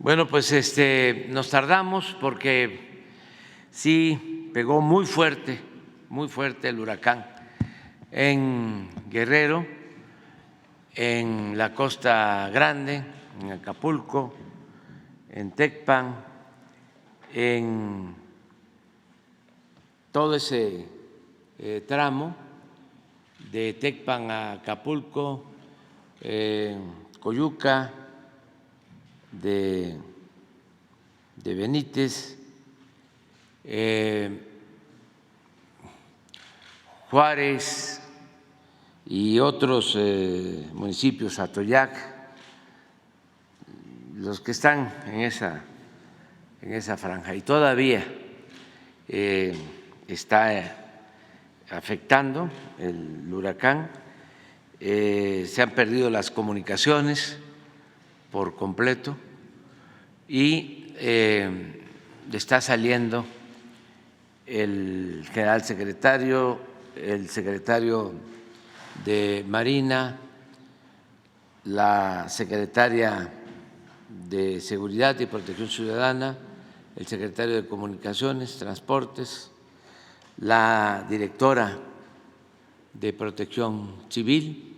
Bueno, pues nos tardamos porque sí pegó muy fuerte el huracán en Guerrero, en la Costa Grande, en Acapulco, en Tecpan, en todo ese tramo de Tecpan a Acapulco, Coyuca, de Benítez, Juárez y otros municipios, Atoyac, los que están en esa franja, y todavía está afectando el huracán. Se han perdido las comunicaciones por completo y está saliendo el general secretario, el secretario de Marina, la secretaria de Seguridad y Protección Ciudadana, el secretario de Comunicaciones, Transportes, la directora de Protección Civil.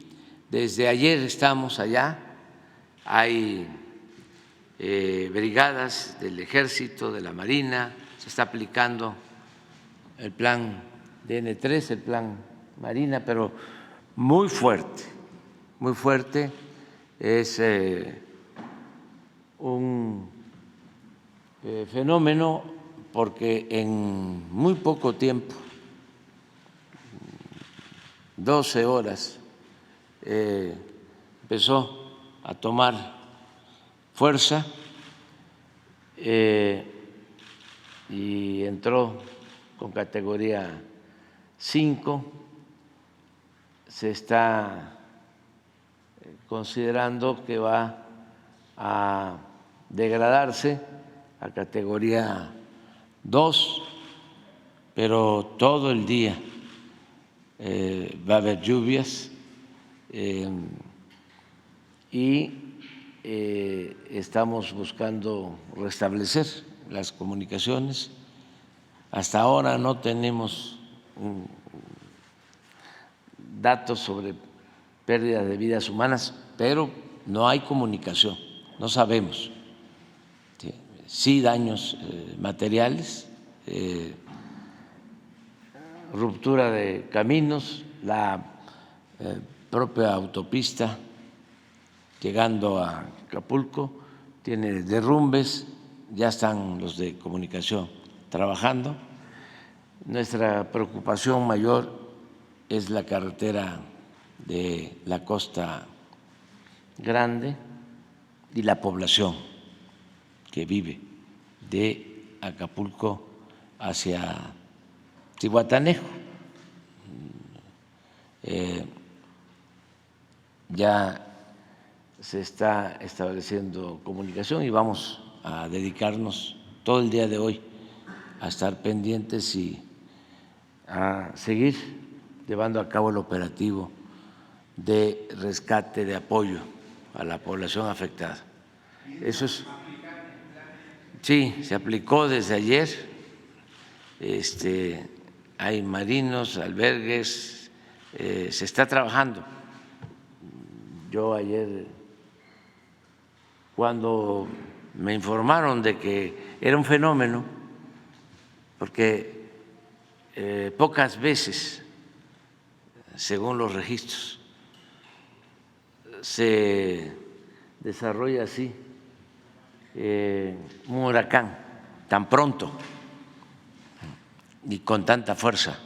Desde ayer estamos allá, hay brigadas del Ejército, de la Marina, se está aplicando el plan DN3, el plan Marina, pero muy fuerte, es un fenómeno porque en muy poco tiempo, 12 horas, empezó a tomar fuerza y entró con categoría 5. Se está considerando que va a degradarse a categoría 2, pero todo el día va a haber lluvias y estamos buscando restablecer las comunicaciones. Hasta ahora no tenemos datos sobre pérdida de vidas humanas, pero no hay comunicación, no sabemos. Sí, daños materiales, ruptura de caminos, la propia autopista llegando a Acapulco tiene derrumbes, ya están los de comunicación trabajando. Nuestra preocupación mayor es la carretera de la Costa Grande y la población que vive de Acapulco hacia Zihuatanejo. Ya se está estableciendo comunicación y vamos a dedicarnos todo el día de hoy a estar pendientes y a seguir llevando a cabo el operativo de rescate, de apoyo a la población afectada. Eso es. Sí, se aplicó desde ayer. Hay marinos, albergues, se está trabajando. Yo ayer, cuando me informaron de que era un fenómeno, porque pocas veces, según los registros, se desarrolla así un huracán tan pronto y con tanta fuerza.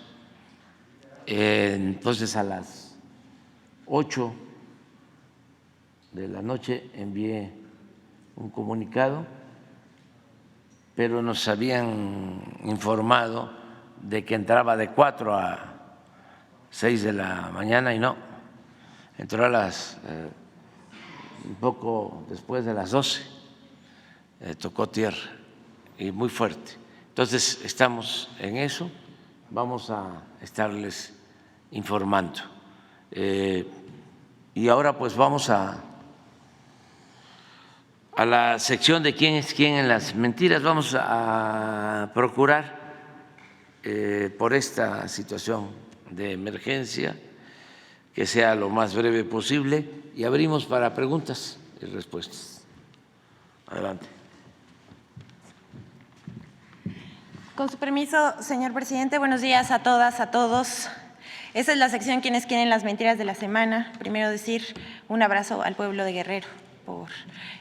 Entonces, a las 8 de la noche envié un comunicado, pero nos habían informado de que entraba de 4 a 6 de la mañana y no, entró a las un poco después de las 12, tocó tierra y muy fuerte. Entonces estamos en eso, vamos a estarles informando. Y ahora pues vamos a a la sección de quién es quién en las mentiras. Vamos a procurar, por esta situación de emergencia, que sea lo más breve posible y abrimos para preguntas y respuestas. Adelante. Con su permiso, señor presidente, buenos días a todas, a todos. Esa es la sección Quienes quieren las mentiras de la semana. Primero decir un abrazo al pueblo de Guerrero por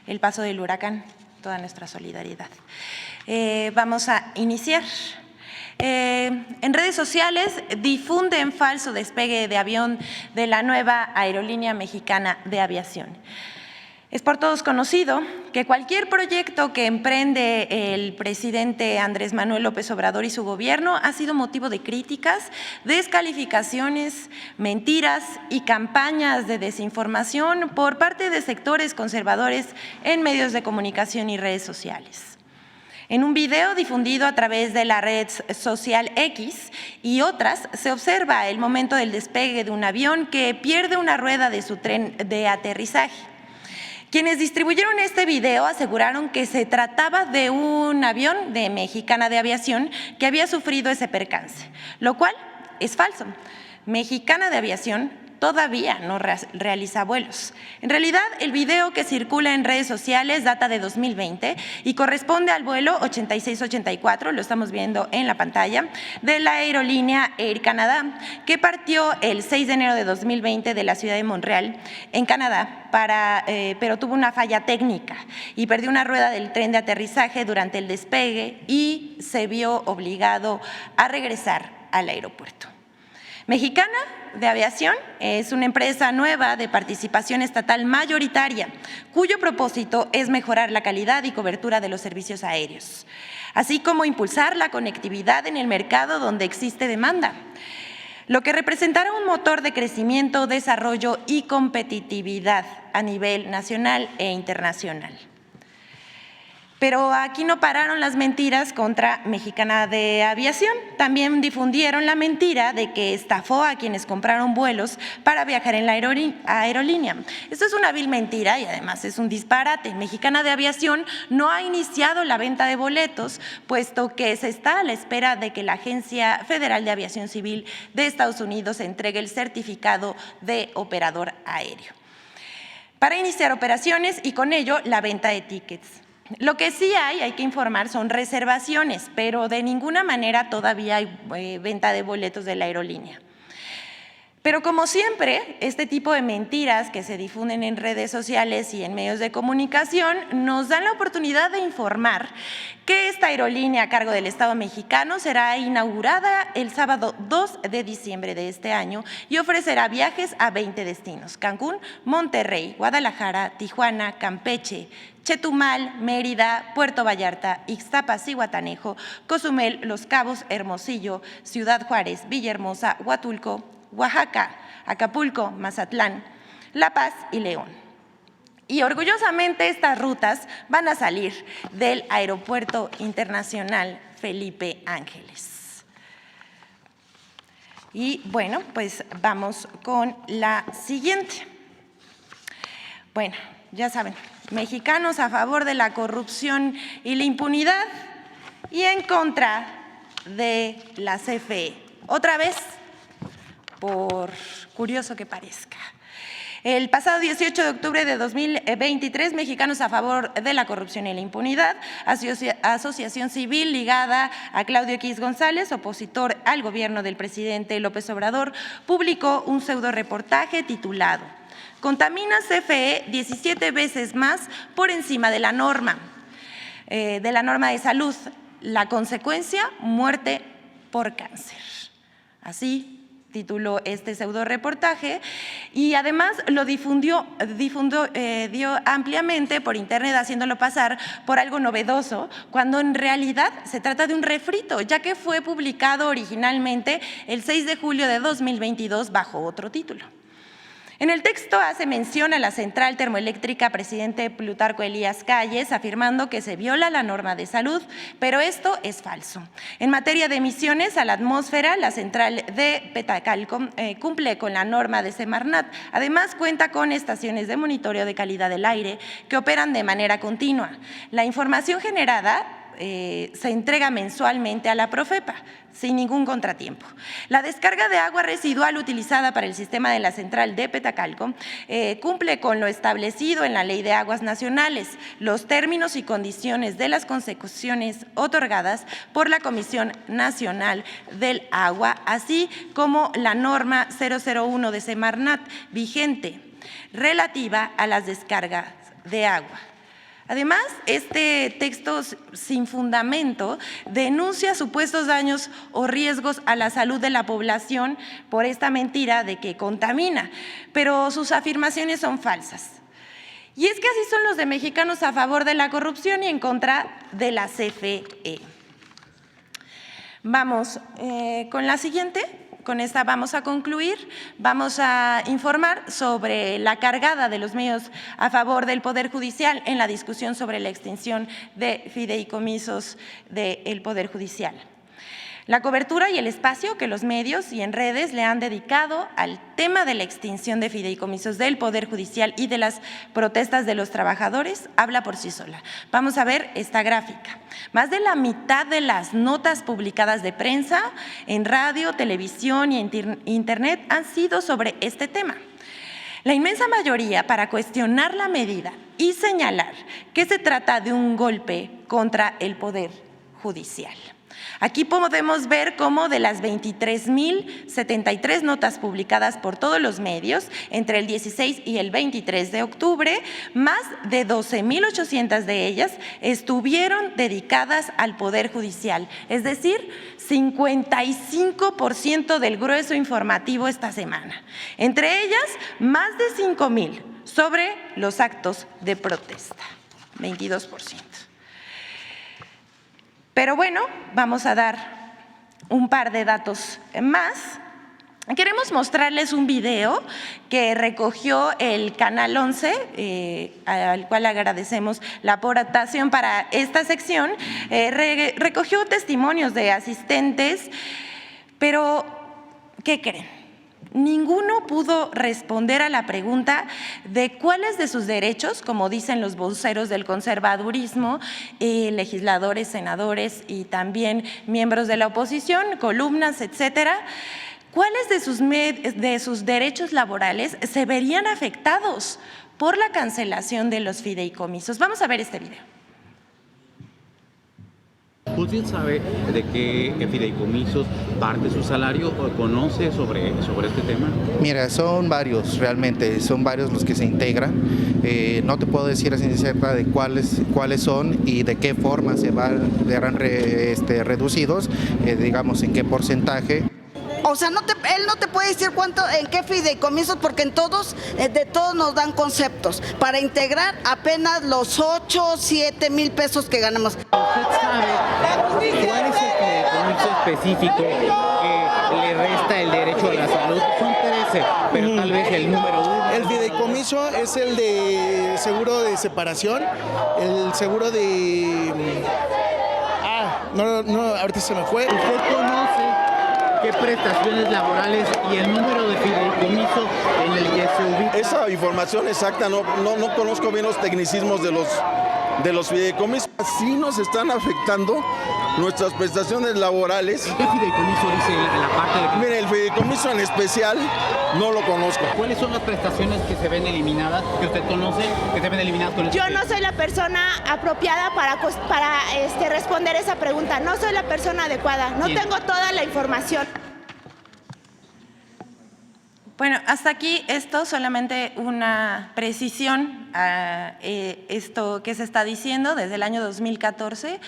el paso del huracán, toda nuestra solidaridad. Vamos a iniciar. En redes sociales difunden falso despegue de avión de la nueva aerolínea mexicana de aviación. Es por todos conocido que cualquier proyecto que emprende el presidente Andrés Manuel López Obrador y su gobierno ha sido motivo de críticas, descalificaciones, mentiras y campañas de desinformación por parte de sectores conservadores en medios de comunicación y redes sociales. En un video difundido a través de la red social X y otras, se observa el momento del despegue de un avión que pierde una rueda de su tren de aterrizaje. Quienes distribuyeron este video aseguraron que se trataba de un avión de Mexicana de Aviación que había sufrido ese percance, lo cual es falso. Mexicana de Aviación todavía no realiza vuelos. En realidad, el video que circula en redes sociales data de 2020 y corresponde al vuelo 8684, lo estamos viendo en la pantalla, de la aerolínea Air Canada, que partió el 6 de enero de 2020 de la ciudad de Montreal, en Canadá, pero tuvo una falla técnica y perdió una rueda del tren de aterrizaje durante el despegue y se vio obligado a regresar al aeropuerto. Mexicana de Aviación es una empresa nueva de participación estatal mayoritaria, cuyo propósito es mejorar la calidad y cobertura de los servicios aéreos, así como impulsar la conectividad en el mercado donde existe demanda, lo que representará un motor de crecimiento, desarrollo y competitividad a nivel nacional e internacional. Pero aquí no pararon las mentiras contra Mexicana de Aviación. También difundieron la mentira de que estafó a quienes compraron vuelos para viajar en la aerolínea. Esto es una vil mentira y además es un disparate. Mexicana de Aviación no ha iniciado la venta de boletos, puesto que se está a la espera de que la Agencia Federal de Aviación Civil de Estados Unidos entregue el certificado de operador aéreo para iniciar operaciones y con ello la venta de tickets. Lo que sí hay que informar, son reservaciones, pero de ninguna manera todavía hay venta de boletos de la aerolínea. Pero como siempre, este tipo de mentiras que se difunden en redes sociales y en medios de comunicación nos dan la oportunidad de informar que esta aerolínea a cargo del Estado mexicano será inaugurada el sábado 2 de diciembre de este año y ofrecerá viajes a 20 destinos: Cancún, Monterrey, Guadalajara, Tijuana, Campeche, Chetumal, Mérida, Puerto Vallarta, Ixtapas y Guatanejo, Cozumel, Los Cabos, Hermosillo, Ciudad Juárez, Villahermosa, Huatulco, Oaxaca, Acapulco, Mazatlán, La Paz y León. Y orgullosamente estas rutas van a salir del Aeropuerto Internacional Felipe Ángeles. Y bueno, pues vamos con la siguiente. Bueno, ya saben, mexicanos a favor de la corrupción y la impunidad y en contra de la CFE. Otra vez, por curioso que parezca. El pasado 18 de octubre de 2023, Mexicanos a favor de la corrupción y la impunidad, asociación civil ligada a Claudio X González, opositor al gobierno del presidente López Obrador, publicó un pseudoreportaje titulado "Contamina CFE 17 veces más por encima de la norma de salud. La consecuencia, muerte por cáncer". Así tituló este pseudoreportaje y además lo difundió ampliamente por internet, haciéndolo pasar por algo novedoso, cuando en realidad se trata de un refrito, ya que fue publicado originalmente el 6 de julio de 2022 bajo otro título. En el texto hace mención a la central termoeléctrica Presidente Plutarco Elías Calles, afirmando que se viola la norma de salud, pero esto es falso. En materia de emisiones a la atmósfera, la central de Petacalco cumple con la norma de Semarnat. Además, cuenta con estaciones de monitoreo de calidad del aire que operan de manera continua. La información generada se entrega mensualmente a la Profepa, sin ningún contratiempo. La descarga de agua residual utilizada para el sistema de la central de Petacalco cumple con lo establecido en la Ley de Aguas Nacionales, los términos y condiciones de las concesiones otorgadas por la Comisión Nacional del Agua, así como la norma 001 de Semarnat vigente relativa a las descargas de agua. Además, este texto sin fundamento denuncia supuestos daños o riesgos a la salud de la población por esta mentira de que contamina, pero sus afirmaciones son falsas. Y es que así son los de Mexicanos a favor de la corrupción y en contra de la CFE. Vamos con la siguiente. Con esta vamos a concluir. Vamos a informar sobre la cargada de los medios a favor del Poder Judicial en la discusión sobre la extinción de fideicomisos del Poder Judicial. La cobertura y el espacio que los medios y en redes le han dedicado al tema de la extinción de fideicomisos del Poder Judicial y de las protestas de los trabajadores habla por sí sola. Vamos a ver esta gráfica. Más de la mitad de las notas publicadas de prensa, en radio, televisión y en internet han sido sobre este tema. La inmensa mayoría para cuestionar la medida y señalar que se trata de un golpe contra el Poder Judicial. Aquí podemos ver cómo de las 23.073 notas publicadas por todos los medios entre el 16 y el 23 de octubre, más de 12.800 de ellas estuvieron dedicadas al Poder Judicial, es decir, 55% del grueso informativo esta semana. Entre ellas, más de 5.000 sobre los actos de protesta, 22%. Pero bueno, vamos a dar un par de datos más. Queremos mostrarles un video que recogió el Canal 11, al cual agradecemos la aportación para esta sección. Recogió testimonios de asistentes, pero ¿qué creen? Ninguno pudo responder a la pregunta de cuáles de sus derechos, como dicen los voceros del conservadurismo, legisladores, senadores y también miembros de la oposición, columnas, etcétera, cuáles de sus derechos laborales se verían afectados por la cancelación de los fideicomisos. Vamos a ver este video. ¿Usted sabe de qué fideicomisos parte su salario o conoce sobre este tema? Mira, son varios realmente, son varios los que se integran. No te puedo decir así cerca de cuáles son y de qué forma verán reducidos, digamos en qué porcentaje. O sea, él no te puede decir en qué fideicomisos, porque de todos nos dan conceptos. Para integrar apenas los 8, 7 mil pesos que ganamos. ¿Usted sabe cuál es el fideicomiso específico que le resta el derecho a la salud? Son 13, pero tal vez el número 1. El fideicomiso es el de seguro de separación, el seguro de... No, ahorita se me fue. ¿Usted conoce qué prestaciones laborales y el número de fideicomiso en el que se ubica? Esa información exacta no conozco bien los tecnicismos de los fideicomisos. Sí nos están afectando nuestras prestaciones laborales. ¿Qué fideicomiso dice en la parte de...? Mire, el fideicomiso en especial no lo conozco. ¿Cuáles son las prestaciones que se ven eliminadas, que usted conoce, que se ven eliminadas con el... Yo no soy la persona apropiada para responder esa pregunta. No soy la persona adecuada. No tengo toda la información. Bueno, hasta aquí esto, solamente una precisión a esto que se está diciendo desde el año 2014,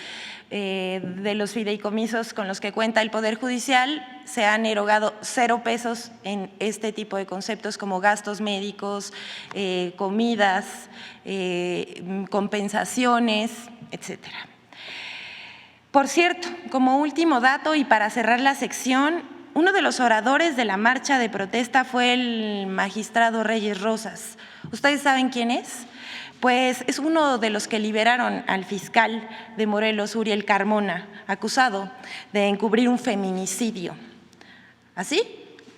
de los fideicomisos con los que cuenta el Poder Judicial, se han erogado 0 pesos en este tipo de conceptos como gastos médicos, comidas, compensaciones, etcétera. Por cierto, como último dato y para cerrar la sección, Uno de los oradores de la marcha de protesta fue el magistrado Reyes Rosas. ¿Ustedes saben quién es? Pues es uno de los que liberaron al fiscal de Morelos, Uriel Carmona, acusado de encubrir un feminicidio. Así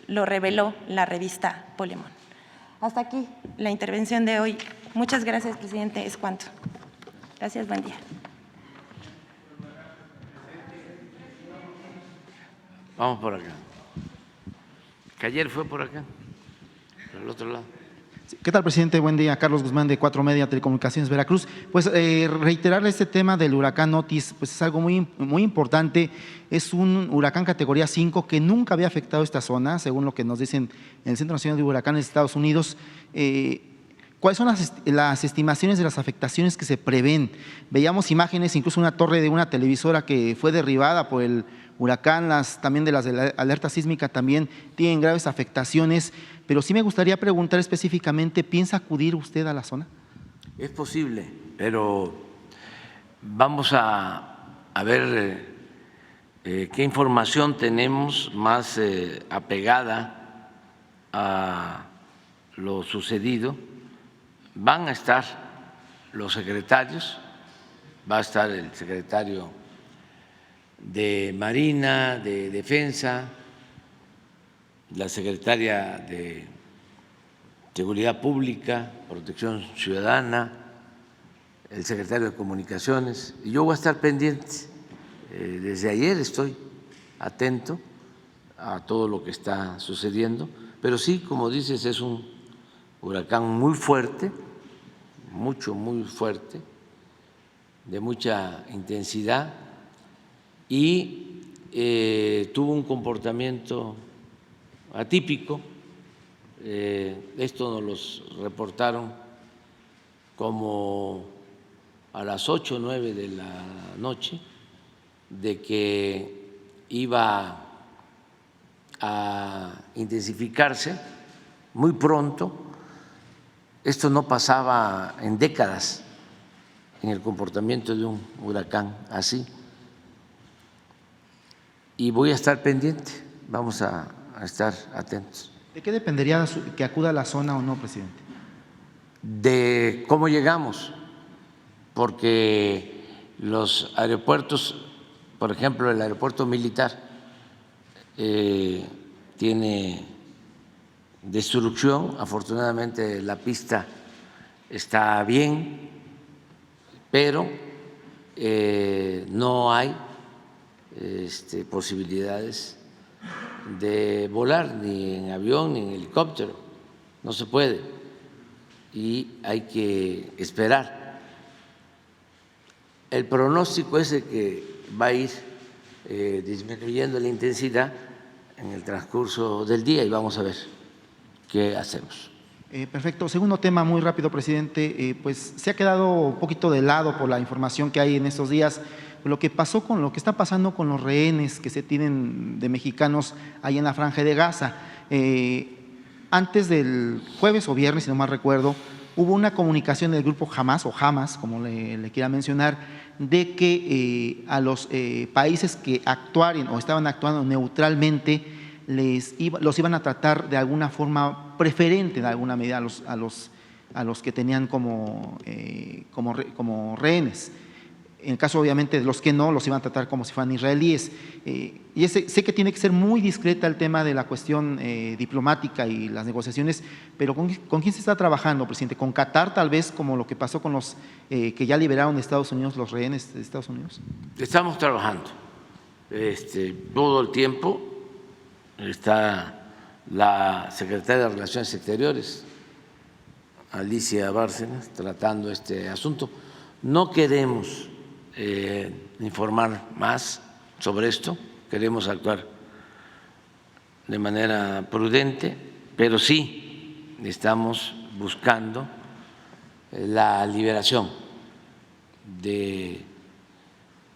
lo reveló la revista Polemón. Hasta aquí la intervención de hoy. Muchas gracias, presidente. Es cuanto. Gracias, buen día. Vamos por acá. Que ayer fue por acá, por el otro lado. ¿Qué tal, presidente? Buen día. Carlos Guzmán, de 4 Media Telecomunicaciones Veracruz. Pues reiterar este tema del huracán Otis, pues es algo muy importante. Es un huracán categoría 5 que nunca había afectado esta zona, según lo que nos dicen en el Centro Nacional de Huracanes de Estados Unidos. ¿Cuáles son las estimaciones de las afectaciones que se prevén? Veíamos imágenes, incluso una torre de una televisora que fue derribada por el huracán, también de las de la alerta sísmica también tienen graves afectaciones, pero sí me gustaría preguntar específicamente, ¿piensa acudir usted a la zona? Es posible, pero vamos a ver qué información tenemos más apegada a lo sucedido. Van a estar los secretarios, va a estar el secretario de Marina, de Defensa, la secretaria de Seguridad Pública, Protección Ciudadana, el secretario de Comunicaciones, y yo voy a estar pendiente. Desde ayer estoy atento a todo lo que está sucediendo, pero sí, como dices, es un huracán muy fuerte, muy fuerte, de mucha intensidad, y tuvo un comportamiento atípico. Esto nos los reportaron como a las 8 o 9 de la noche, de que iba a intensificarse muy pronto. Esto no pasaba en décadas en el comportamiento de un huracán así. Y voy a estar pendiente, vamos a estar atentos. ¿De qué dependería que acuda a la zona o no, presidente? De cómo llegamos, porque los aeropuertos, por ejemplo, el aeropuerto militar tiene destrucción. Afortunadamente la pista está bien, pero no hay posibilidades de volar ni en avión ni en helicóptero, no se puede, y hay que esperar. El pronóstico es de que va a ir disminuyendo la intensidad en el transcurso del día y vamos a ver qué hacemos. Perfecto. Segundo tema, muy rápido, presidente, pues se ha quedado un poquito de lado por la información que hay en estos días, lo que pasó con lo que está pasando con los rehenes que se tienen de mexicanos ahí en la Franja de Gaza. Antes del jueves o viernes, si no mal recuerdo, hubo una comunicación del grupo Hamas, o Hamas, como le quiera mencionar, de que a los países que actuaran o estaban actuando neutralmente los iban a tratar de alguna forma preferente, de alguna medida, a los que tenían como rehenes. En el caso, obviamente, de los que no, los iban a tratar como si fueran israelíes. Y sé que tiene que ser muy discreta el tema de la cuestión diplomática y las negociaciones, pero ¿con quién se está trabajando, presidente? ¿Con Qatar, tal vez, como lo que pasó con los que ya liberaron de Estados Unidos, los rehenes de Estados Unidos? Estamos trabajando todo el tiempo. Está la secretaria de Relaciones Exteriores, Alicia Bárcenas, tratando este asunto. No queremos informar más sobre esto, queremos actuar de manera prudente, pero sí estamos buscando la liberación de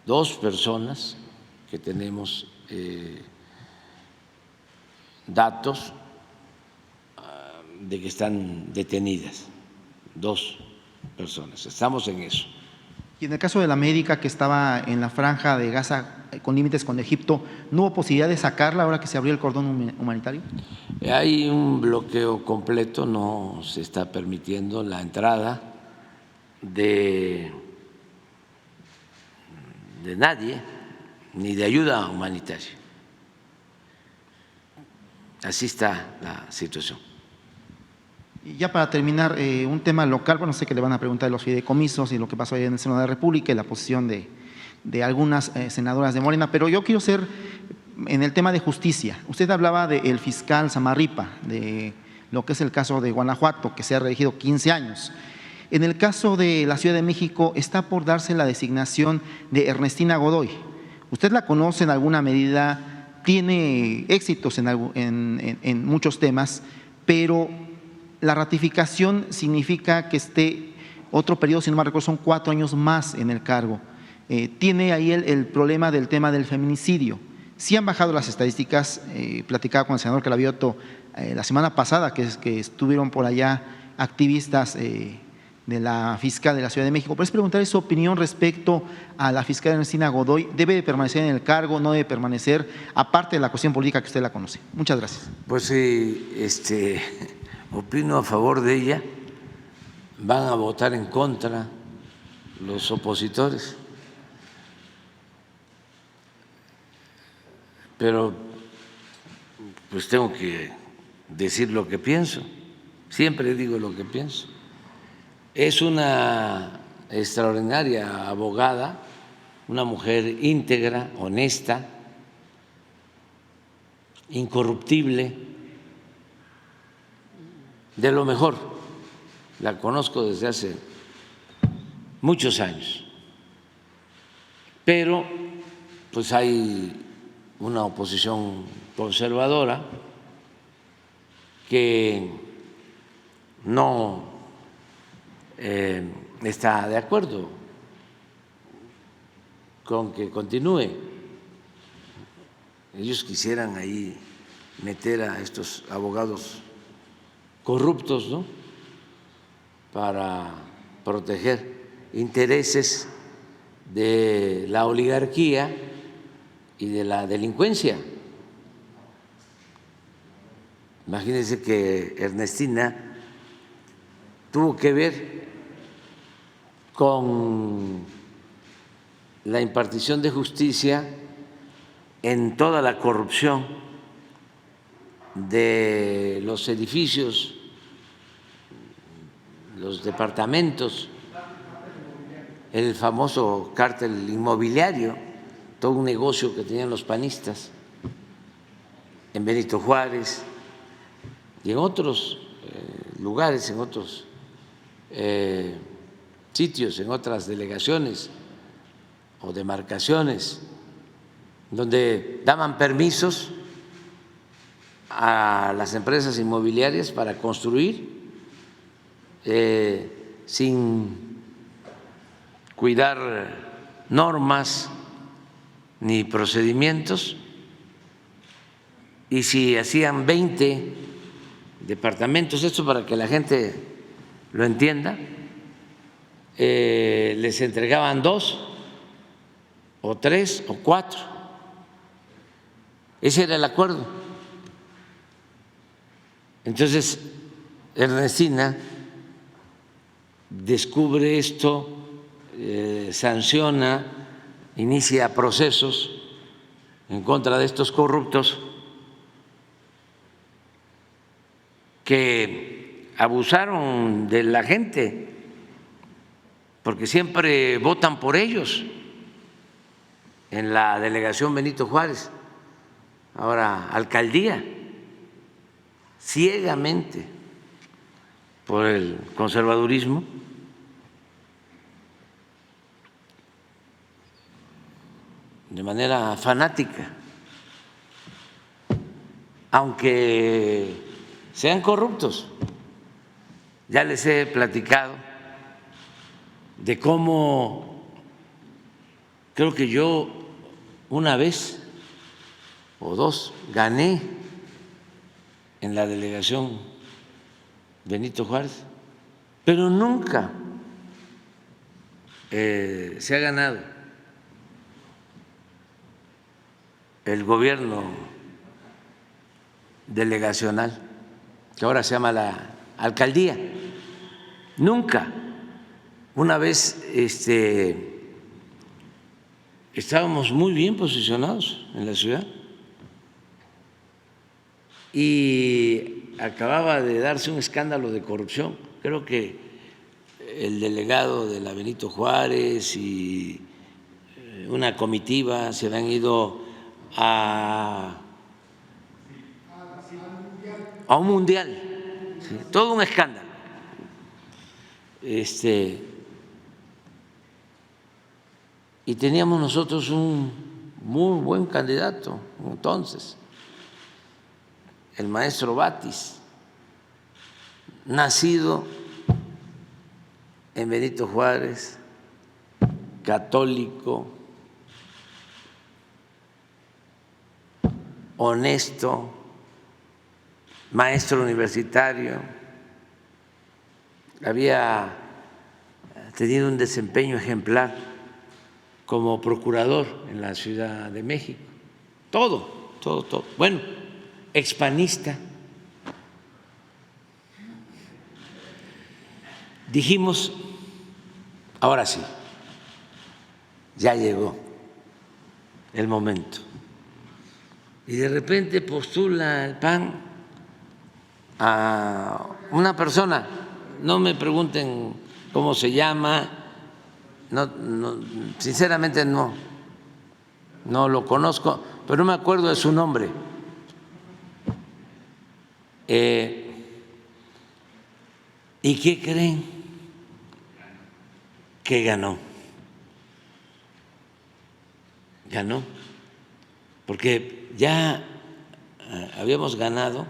2 personas que tenemos datos de que están detenidas, 2 personas. Estamos en eso. Y en el caso de la médica que estaba en la franja de Gaza con límites con Egipto, ¿no hubo posibilidad de sacarla ahora que se abrió el cordón humanitario? Hay un bloqueo completo, no se está permitiendo la entrada de nadie, ni de ayuda humanitaria. Así está la situación. Y ya para terminar, un tema local, bueno, sé que le van a preguntar de los fideicomisos y lo que pasó ayer en el Senado de la República y la posición de algunas senadoras de Morena, pero yo quiero ser en el tema de justicia. Usted hablaba del fiscal Samarripa, de lo que es el caso de Guanajuato, que se ha reelegido 15 años. En el caso de la Ciudad de México, está por darse la designación de Ernestina Godoy. Usted la conoce en alguna medida, tiene éxitos en muchos temas, pero la ratificación significa que esté otro periodo, si no me recuerdo, son 4 años más en el cargo. Tiene ahí el problema del tema del feminicidio. Sí han bajado las estadísticas, platicaba con el senador Clavioto la semana pasada, que estuvieron por allá activistas de la fiscal de la Ciudad de México. Pero es preguntarle su opinión respecto a la fiscal Ernestina Godoy. ¿Debe de permanecer en el cargo? ¿No debe permanecer? Aparte de la cuestión política que usted la conoce. Muchas gracias. Pues opino a favor de ella. Van a votar en contra los opositores. Pero pues tengo que decir lo que pienso. Siempre digo lo que pienso. Es una extraordinaria abogada, una mujer íntegra, honesta, incorruptible, de lo mejor. La conozco desde hace muchos años. Pero pues hay una oposición conservadora que no está de acuerdo con que continúe. Ellos quisieran ahí meter a estos abogados corruptos, ¿no?, para proteger intereses de la oligarquía y de la delincuencia. Imagínense que Ernestina tuvo que ver con la impartición de justicia en toda la corrupción de los edificios, los departamentos, el famoso cártel inmobiliario, todo un negocio que tenían los panistas en Benito Juárez y en otros lugares, en otros sitios, en otras delegaciones o demarcaciones, donde daban permisos a las empresas inmobiliarias para construir sin cuidar normas ni procedimientos, y si hacían 20 departamentos, esto para que la gente lo entienda, les entregaban 2 o 3 o 4. Ese era el acuerdo. Entonces, Ernestina descubre esto, sanciona, inicia procesos en contra de estos corruptos que abusaron de la gente, porque siempre votan por ellos en la delegación Benito Juárez, ahora alcaldía, ciegamente por el conservadurismo. De manera fanática, aunque sean corruptos. Ya les he platicado de cómo creo que yo una vez o 2 gané en la delegación Benito Juárez, pero nunca se ha ganado el gobierno delegacional, que ahora se llama la alcaldía. Nunca. Una vez estábamos muy bien posicionados en la ciudad y acababa de darse un escándalo de corrupción. Creo que el delegado de la Benito Juárez y una comitiva se habían ido a un mundial, sí, todo un escándalo. Y teníamos nosotros un muy buen candidato entonces, el maestro Batis, nacido en Benito Juárez, católico, honesto, maestro universitario, había tenido un desempeño ejemplar como procurador en la Ciudad de México, todo. Bueno, expanista. Dijimos, ahora sí, ya llegó el momento. Y de repente postula el PAN a una persona, no me pregunten cómo se llama, sinceramente no lo conozco, pero no me acuerdo de su nombre. ¿Y qué creen? Que ganó, porque ya habíamos ganado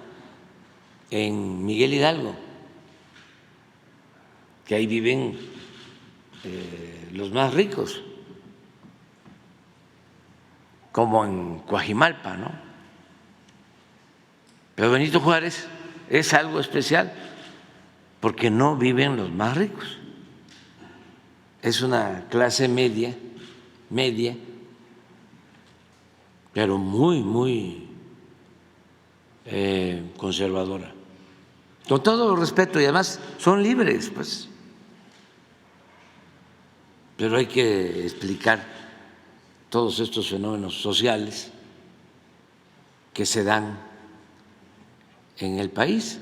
en Miguel Hidalgo, que ahí viven los más ricos, como en Coajimalpa, ¿no? Pero Benito Juárez es algo especial porque no viven los más ricos. Es una clase media, pero muy conservadora. Con todo respeto, y además son libres, pues. Pero hay que explicar todos estos fenómenos sociales que se dan en el país.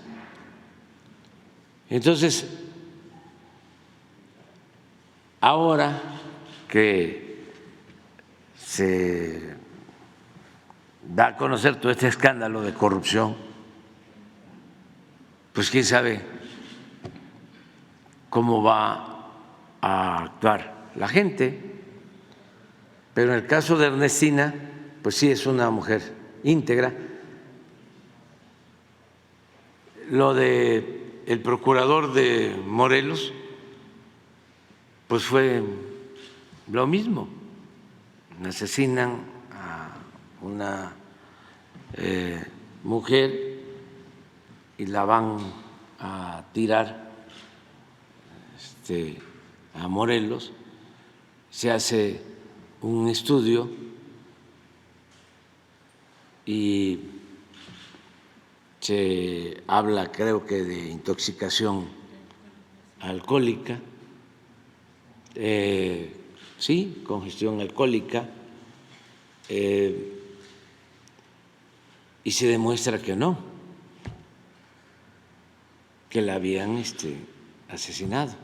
Entonces, ahora que se da a conocer todo este escándalo de corrupción, pues quién sabe cómo va a actuar la gente. Pero en el caso de Ernestina, pues sí es una mujer íntegra. Lo de el procurador de Morelos, pues fue lo mismo. Asesinan a una mujer y la van a tirar a Morelos. Se hace un estudio y se habla, creo que, de intoxicación alcohólica, sí, congestión alcohólica, y se demuestra que no, que la habían asesinado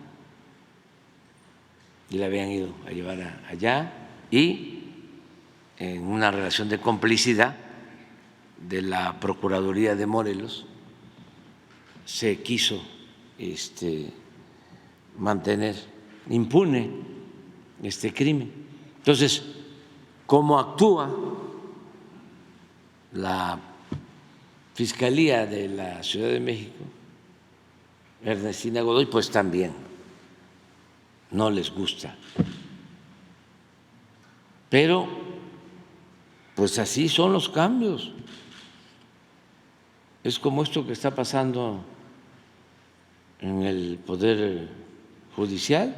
y la habían ido a llevar allá, y en una relación de complicidad de la Procuraduría de Morelos se quiso mantener impune este crimen. Entonces, ¿cómo actúa la Fiscalía de la Ciudad de México, Ernestina Godoy? Pues también no les gusta. Pero, pues así son los cambios. Es como esto que está pasando en el Poder Judicial.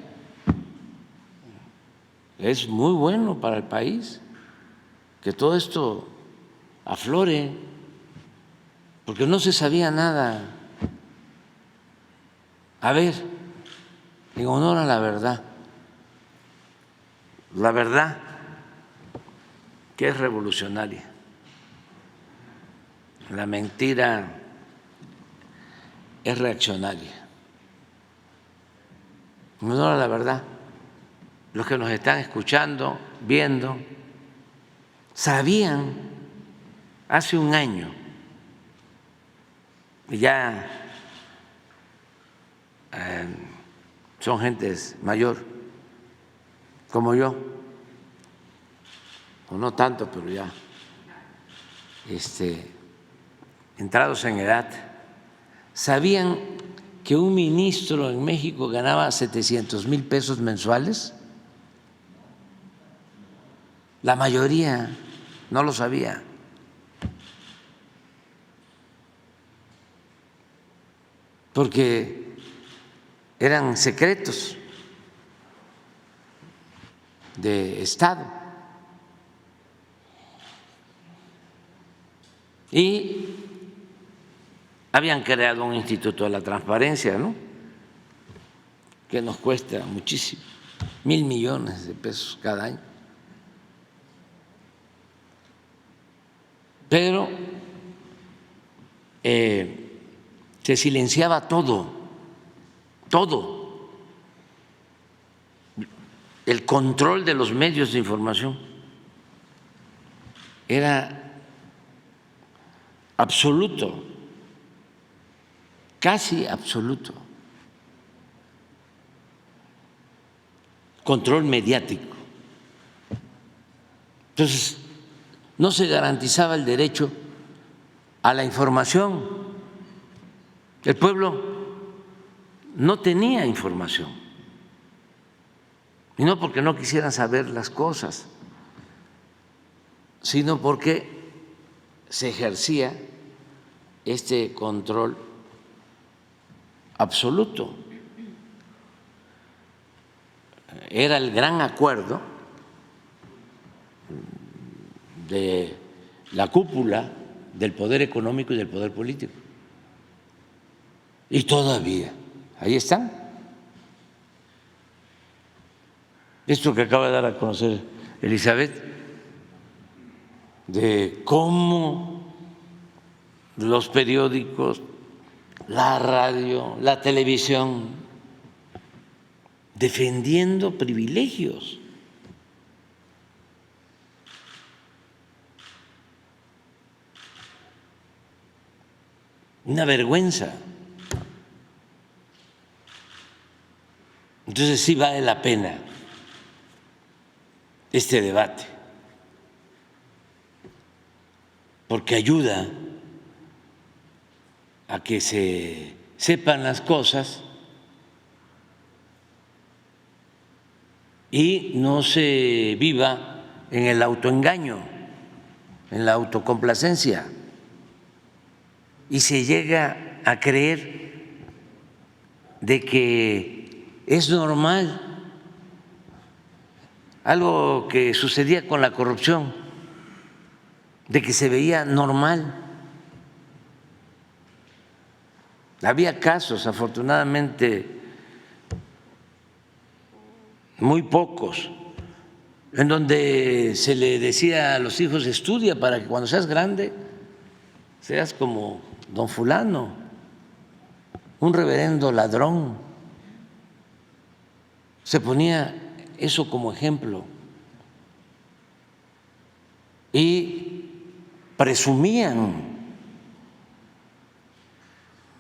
es muy bueno para el país que todo esto aflore, porque no se sabía nada. A ver, en honor a la verdad que es revolucionaria, la mentira es reaccionaria. En honor a la verdad, los que nos están escuchando, viendo, sabían hace un año, y ya son gentes mayor, como yo, o no tanto, pero ya entrados en edad, sabían que un ministro en México ganaba 700,000 pesos mensuales. La mayoría no lo sabía. Porque eran secretos de Estado. Y habían creado un instituto de la transparencia, ¿no?, que nos cuesta muchísimo, 1,000 millones de pesos cada año. Pero se silenciaba todo. El control de los medios de información era absoluto, casi absoluto. Control mediático. Entonces, no se garantizaba el derecho a la información. El pueblo no tenía información, y no porque no quisieran saber las cosas, sino porque se ejercía este control absoluto. Era el gran acuerdo de la cúpula del poder económico y del poder político. Y todavía, ahí están. Esto que acaba de dar a conocer Elizabeth, de cómo los periódicos, la radio, la televisión, defendiendo privilegios. Una vergüenza. Entonces sí vale la pena este debate, porque ayuda a que se sepan las cosas y no se viva en el autoengaño, en la autocomplacencia, y se llega a creer de que es normal algo que sucedía con la corrupción, de que se veía normal. Había casos, afortunadamente muy pocos, en donde se le decía a los hijos: estudia para que cuando seas grande seas como don fulano, un reverendo ladrón. Se ponía eso como ejemplo y presumían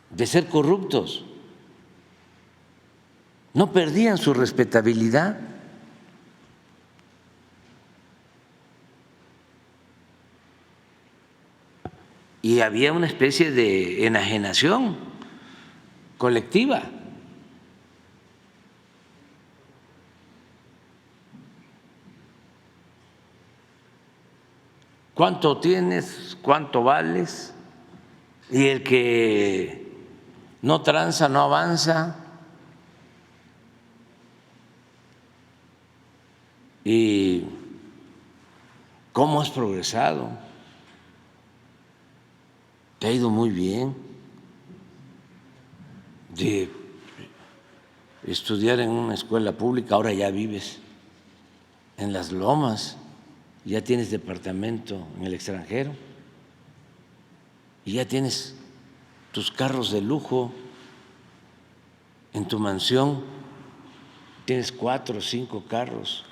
de ser corruptos, no perdían su respetabilidad. Y había una especie de enajenación colectiva. ¿Cuánto tienes? ¿Cuánto vales? Y el que no tranza no avanza. y cómo has progresado. Te ha ido muy bien de estudiar en una escuela pública, ahora ya vives en Las Lomas, ya tienes departamento en el extranjero y ya tienes tus carros de lujo en tu mansión, tienes 4 o 5 carros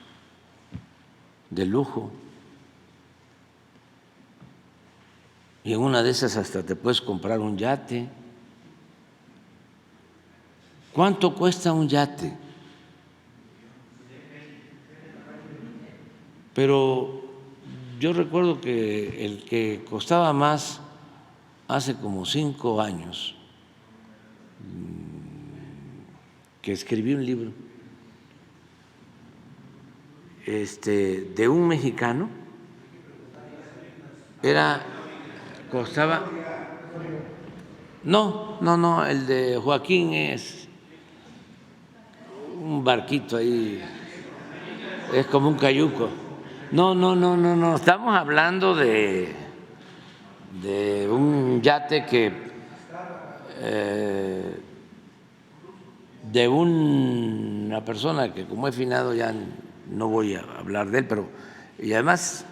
de lujo y en una de esas hasta te puedes comprar un yate. ¿Cuánto cuesta un yate? Pero yo recuerdo que el que costaba más hace como 5 años, que escribí un libro de un mexicano, costaba, no, el de Joaquín es un barquito ahí, es como un cayuco. No, estamos hablando de un yate que de una persona que, como he finado, ya no voy a hablar de él, pero y además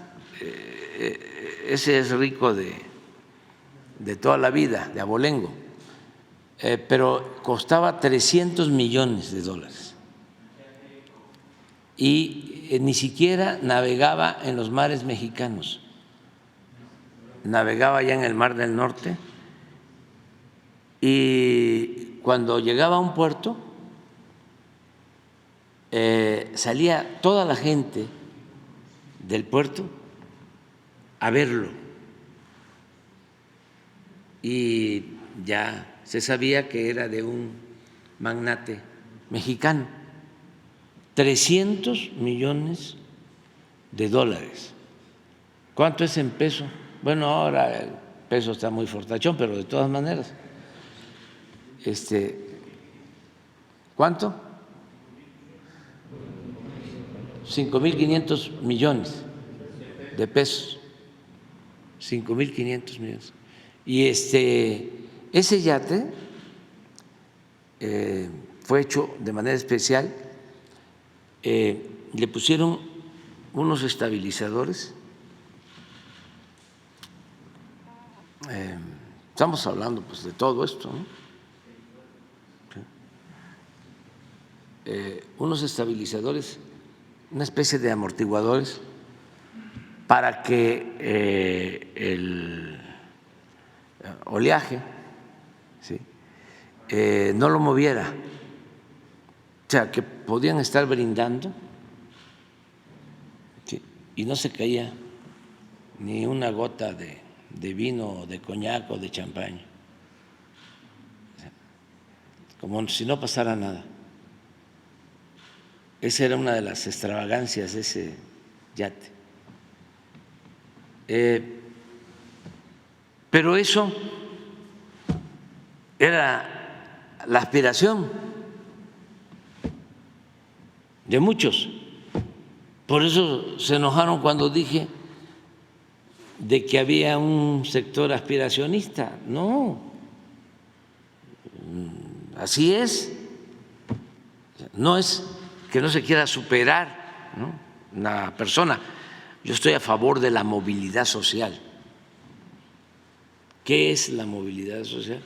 ese es rico de toda la vida, de abolengo, pero costaba $300 millones y ni siquiera navegaba en los mares mexicanos, navegaba ya en el Mar del Norte, y cuando llegaba a un puerto salía toda la gente del puerto a verlo y ya se sabía que era de un magnate mexicano. $300 millones. ¿Cuánto es en peso? Bueno, ahora el peso está muy fortachón, pero de todas maneras, ¿cuánto? 5.500 millones de pesos. 5.500 millones. Y ese yate fue hecho de manera especial. Le pusieron unos estabilizadores. Estamos hablando pues de todo esto, ¿no? Unos estabilizadores, una especie de amortiguadores para que el oleaje, ¿sí?, no lo moviera. O sea, que podían estar brindando, ¿sí?, y no se caía ni una gota de vino, de coñac o de champán, o sea, como si no pasara nada. Esa era una de las extravagancias de ese yate. Pero eso era la aspiración de muchos. Por eso se enojaron cuando dije de que había un sector aspiracionista. No, así es. No es que no se quiera superar, ¿no?, una persona. Yo estoy a favor de la movilidad social. ¿Qué es la movilidad social?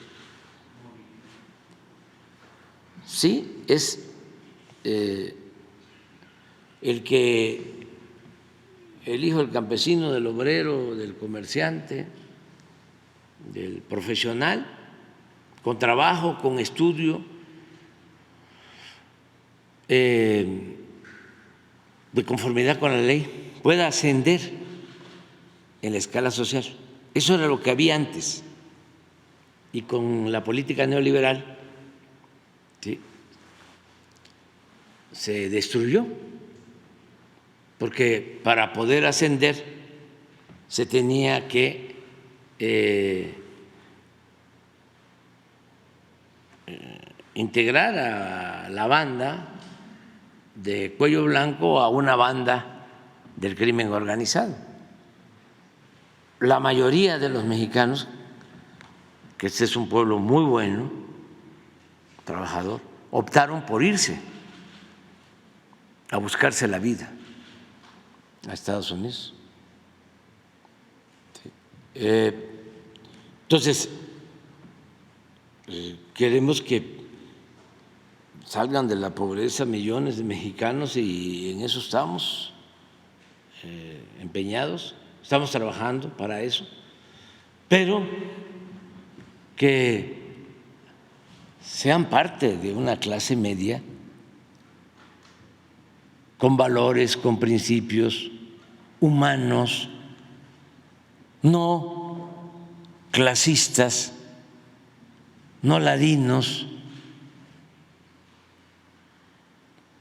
Sí, es el que el hijo del campesino, del obrero, del comerciante, del profesional, con trabajo, con estudio, de conformidad con la ley, pueda ascender en la escala social. Eso era lo que había antes. Y con la política neoliberal, ¿sí?, se destruyó, porque para poder ascender se tenía que integrar a la banda de cuello blanco a una banda del crimen organizado. La mayoría de los mexicanos, que este es un pueblo muy bueno, trabajador, optaron por irse a buscarse la vida a Estados Unidos. Entonces, queremos que salgan de la pobreza millones de mexicanos y en eso estamos empeñados, estamos trabajando para eso, pero que sean parte de una clase media con valores, con principios humanos, no clasistas, no ladinos,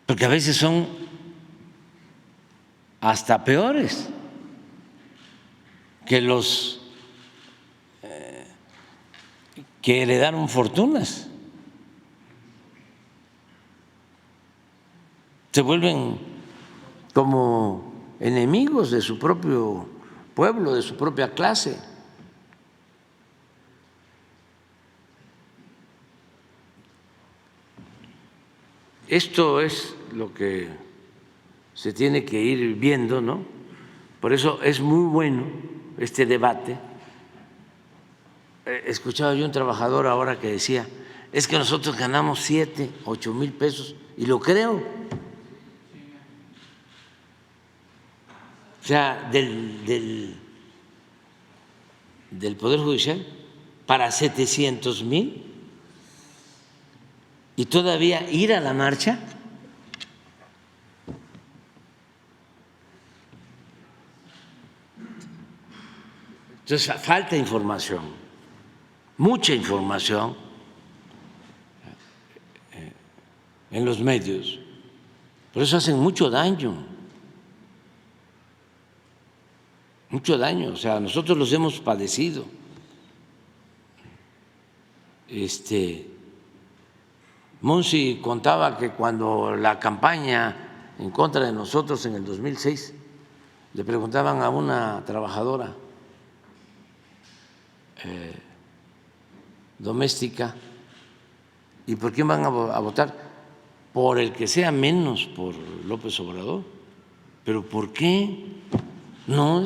porque a veces son hasta peores que los que heredaron fortunas. Se vuelven como enemigos de su propio pueblo, de su propia clase. Esto es lo que se tiene que ir viendo, ¿no? Por eso es muy bueno este debate. Escuchaba yo un trabajador ahora que decía, es que nosotros ganamos 7, 8 mil pesos, y lo creo. O sea, del Poder Judicial para 700,000 y todavía ir a la marcha. Entonces falta información, mucha información en los medios, por eso hacen mucho daño. Mucho daño, o sea, nosotros los hemos padecido. Monsi contaba que cuando la campaña en contra de nosotros en el 2006 le preguntaban a una trabajadora doméstica, ¿y por quién van a votar? Por el que sea menos por López Obrador. ¿Pero por qué? No,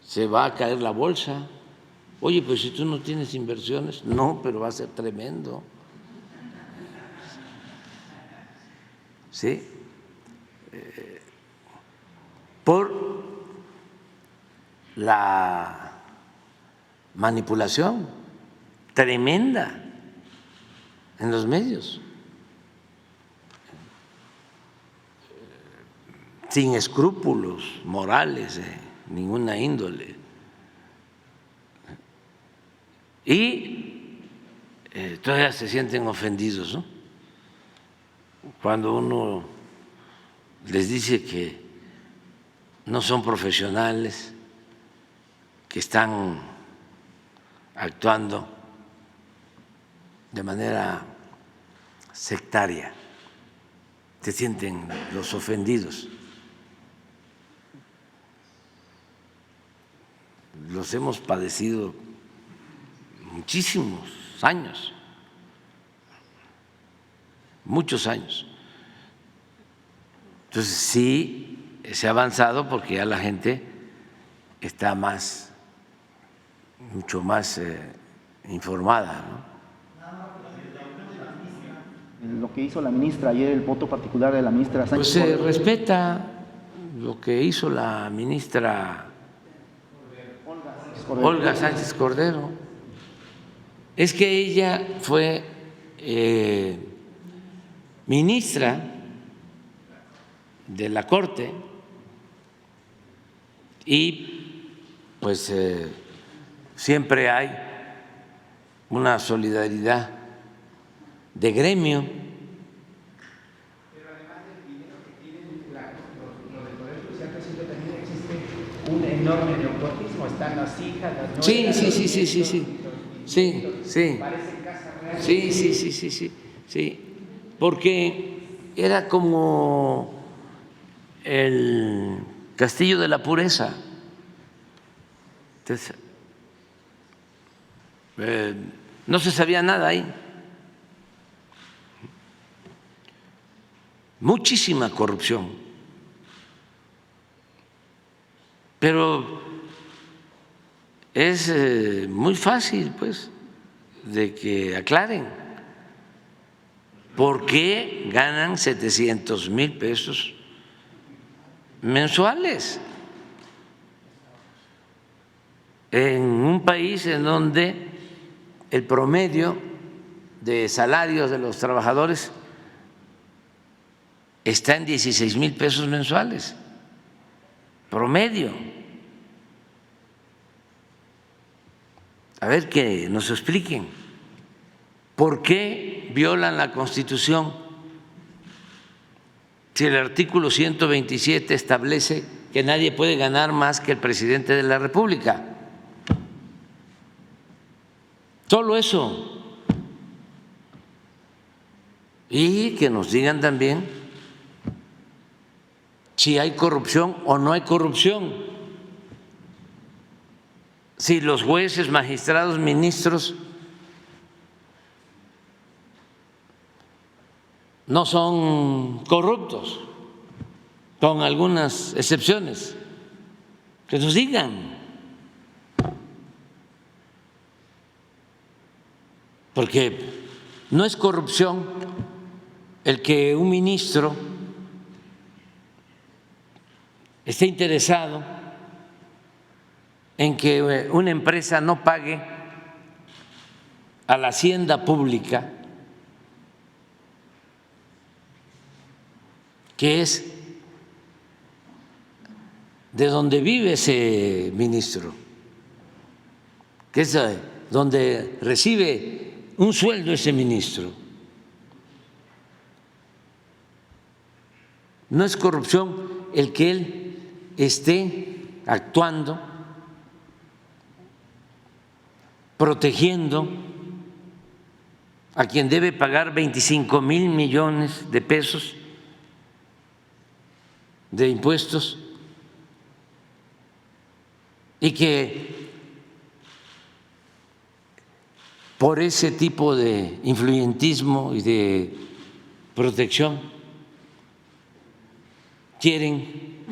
se va a caer la bolsa. Oye, pues si tú no tienes inversiones, no, pero va a ser tremendo. ¿Sí? Por la manipulación tremenda en los medios, sin escrúpulos morales de ninguna índole. Y todavía se sienten ofendidos, ¿no? Cuando uno les dice que no son profesionales, que están actuando de manera sectaria, se sienten los ofendidos. Los hemos padecido muchísimos años, muchos años. Entonces sí se ha avanzado porque ya la gente está mucho más informada, ¿no? Lo que hizo la ministra ayer, el voto particular de la ministra Sánchez. Pues se respeta lo que hizo la ministra Olga Sánchez Cordero. Es que ella fue ministra de la Corte y pues siempre hay una solidaridad de gremio. Pero además del dinero que tienen los del Poder Judicial, presidente, también existe un enorme nepotismo. Están las hijas, las nueras. Sí. Parecen casa real. Sí. porque era como el castillo de la pureza. Entonces, no se sabía nada ahí. Muchísima corrupción. Pero es muy fácil, pues, de que aclaren por qué ganan 700,000 pesos mensuales en un país en donde el promedio de salarios de los trabajadores está en 16,000 pesos mensuales, promedio. A ver, que nos expliquen por qué violan la Constitución si el artículo 127 establece que nadie puede ganar más que el presidente de la República. Solo eso. Y que nos digan también si hay corrupción o no hay corrupción, si los jueces, magistrados, ministros no son corruptos, con algunas excepciones, que nos digan. Porque no es corrupción el que un ministro esté interesado en que una empresa no pague a la hacienda pública, que es de donde vive ese ministro, que es donde recibe un sueldo ese ministro. No es corrupción el que él esté actuando, protegiendo a quien debe pagar 25,000 millones de pesos de impuestos y que por ese tipo de influyentismo y de protección quieren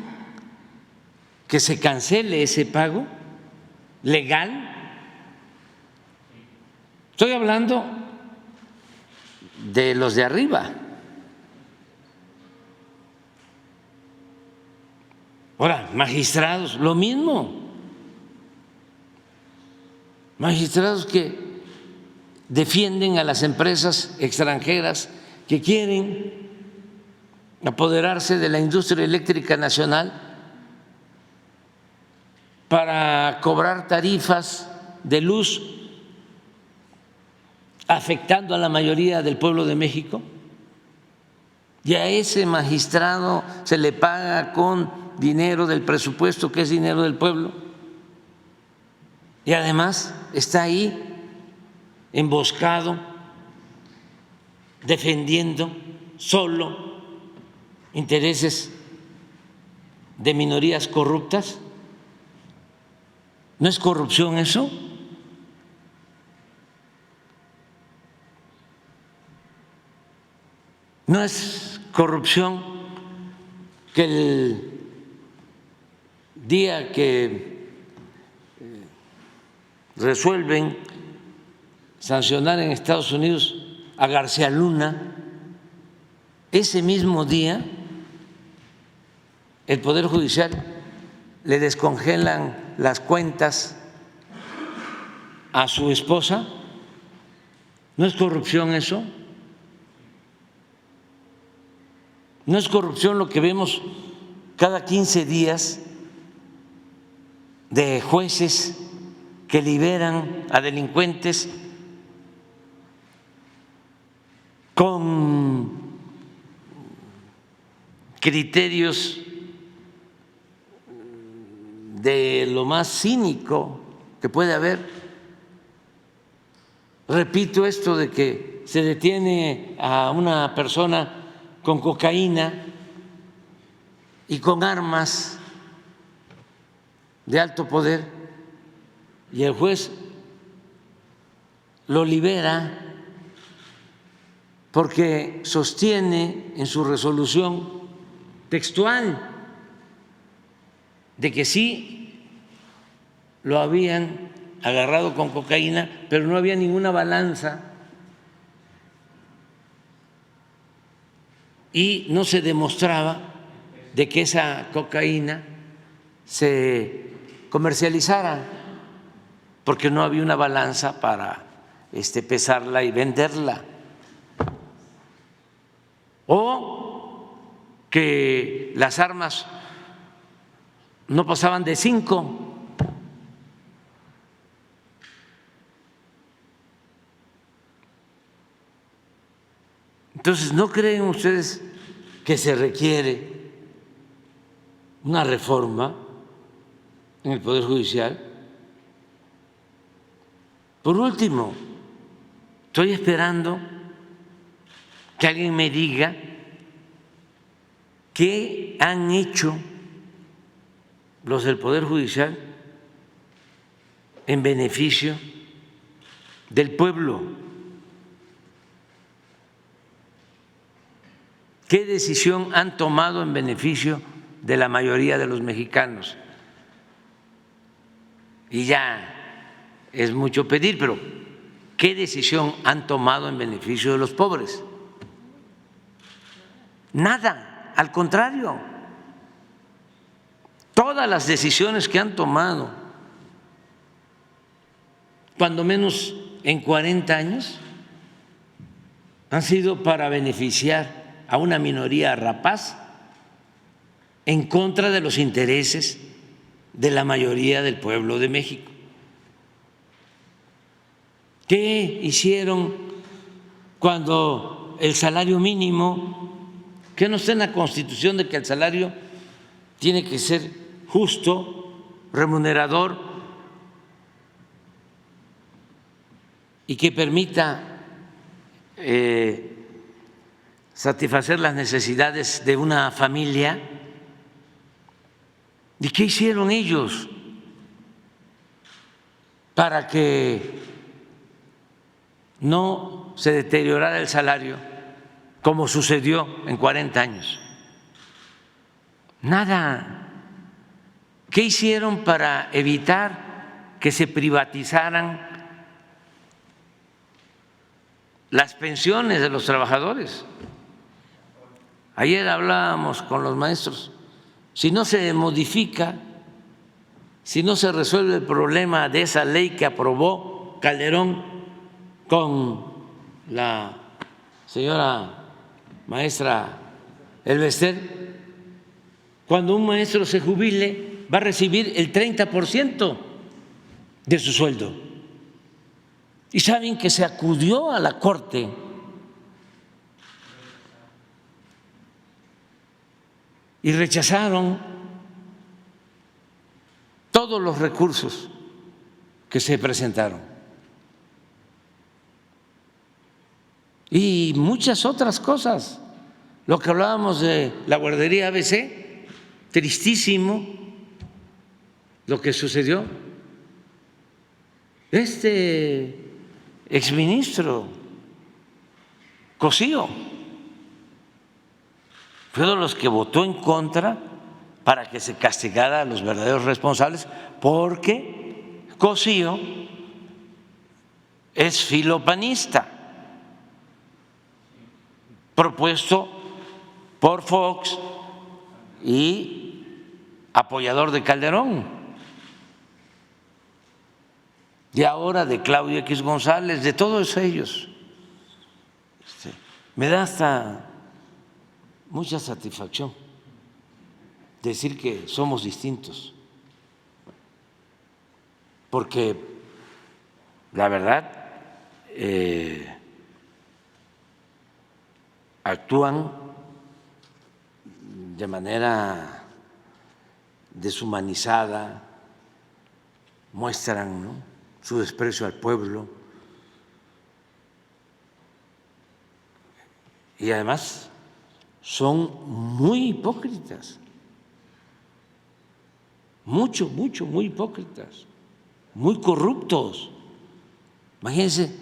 que se cancele ese pago legal. Estoy hablando de los de arriba. Ahora, magistrados, lo mismo. Magistrados que defienden a las empresas extranjeras que quieren apoderarse de la industria eléctrica nacional para cobrar tarifas de luz afectando a la mayoría del pueblo de México, y a ese magistrado se le paga con dinero del presupuesto, que es dinero del pueblo, y además está ahí emboscado, defendiendo solo intereses de minorías corruptas. ¿No es corrupción eso? ¿No es corrupción que el día que resuelven sancionar en Estados Unidos a García Luna, ese mismo día el Poder Judicial le descongelan las cuentas a su esposa? ¿No es corrupción eso? ¿No es corrupción lo que vemos cada 15 días de jueces que liberan a delincuentes con criterios de lo más cínico que puede haber? repito esto de que se detiene a una persona con cocaína y con armas de alto poder y el juez lo libera porque sostiene en su resolución textual de que sí lo habían agarrado con cocaína, pero no había ninguna balanza y no se demostraba de que esa cocaína se comercializara porque no había una balanza para pesarla y venderla. O que las armas no pasaban de 5. Entonces, ¿no creen ustedes que se requiere una reforma en el Poder Judicial? Por último, estoy esperando que alguien me diga qué han hecho los del Poder Judicial en beneficio del pueblo. ¿Qué decisión han tomado en beneficio de la mayoría de los mexicanos? Y ya es mucho pedir, pero ¿qué decisión han tomado en beneficio de los pobres? Nada, al contrario. Todas las decisiones que han tomado, cuando menos en 40 años, han sido para beneficiar a una minoría rapaz en contra de los intereses de la mayoría del pueblo de México. ¿Qué hicieron cuando el salario mínimo, que no está en la Constitución de que el salario tiene que ser justo, remunerador y que permita satisfacer las necesidades de una familia? ¿Y qué hicieron ellos para que no se deteriorara el salario como sucedió en 40 años? Nada. ¿Qué hicieron para evitar que se privatizaran las pensiones de los trabajadores? Ayer hablábamos con los maestros. Si no se modifica, si no se resuelve el problema de esa ley que aprobó Calderón con la señora maestra Elvester, cuando un maestro se jubile va a recibir el 30% de su sueldo. Y saben que se acudió a la Corte y rechazaron todos los recursos que se presentaron y muchas otras cosas. Lo que hablábamos de la guardería ABC, tristísimo lo que sucedió. Exministro Cosío fue de los que votó en contra para que se castigara a los verdaderos responsables, porque Cosío es filopanista, propuesto por Fox y apoyador de Calderón, y ahora de Claudio X González, de todos ellos. Me da hasta mucha satisfacción decir que somos distintos, porque la verdad actúan de manera deshumanizada, muestran, ¿no?, su desprecio al pueblo, y además son muy hipócritas, muy hipócritas, muy corruptos. Imagínense,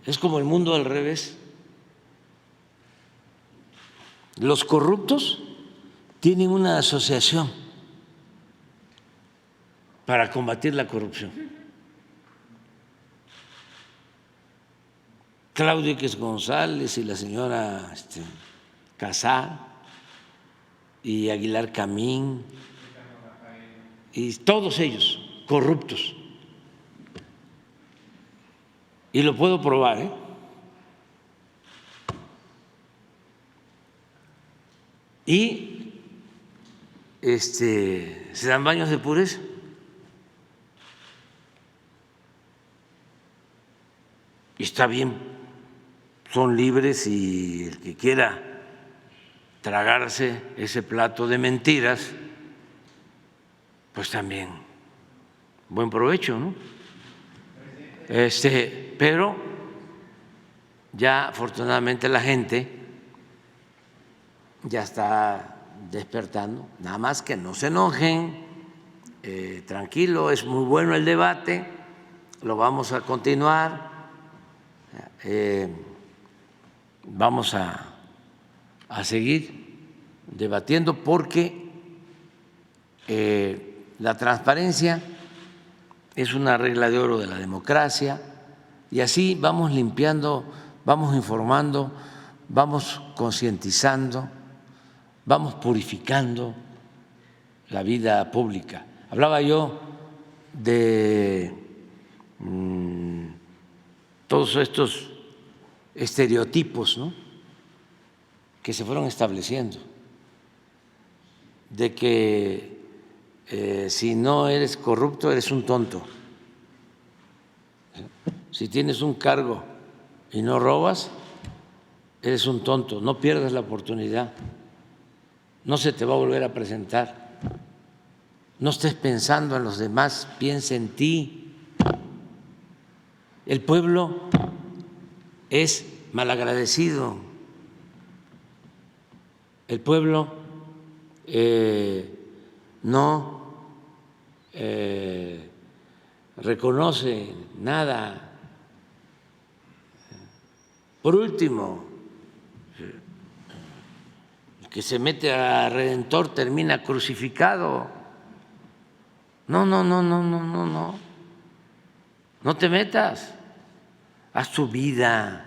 es como el mundo al revés. Los corruptos tienen una asociación para combatir la corrupción. Claudio X González y la señora Casá y Aguilar Camín y todos ellos corruptos. Y lo puedo probar, ¿eh? Y se dan baños de pureza. Y está bien, son libres y el que quiera tragarse ese plato de mentiras, pues también buen provecho, ¿no? Pero ya afortunadamente la gente ya está despertando, nada más que no se enojen, tranquilo, es muy bueno el debate, lo vamos a continuar, vamos a seguir debatiendo porque la transparencia es una regla de oro de la democracia y así vamos limpiando, vamos informando, vamos concientizando, vamos purificando la vida pública. Hablaba yo de todos estos estereotipos, ¿no?, que se fueron estableciendo, de que si no eres corrupto eres un tonto, si tienes un cargo y no robas eres un tonto, no pierdas la oportunidad, no se te va a volver a presentar, no estés pensando en los demás, piensa en ti. El pueblo es malagradecido, el pueblo no reconoce nada. Por último, el que se mete a Redentor termina crucificado. No te metas, haz tu vida,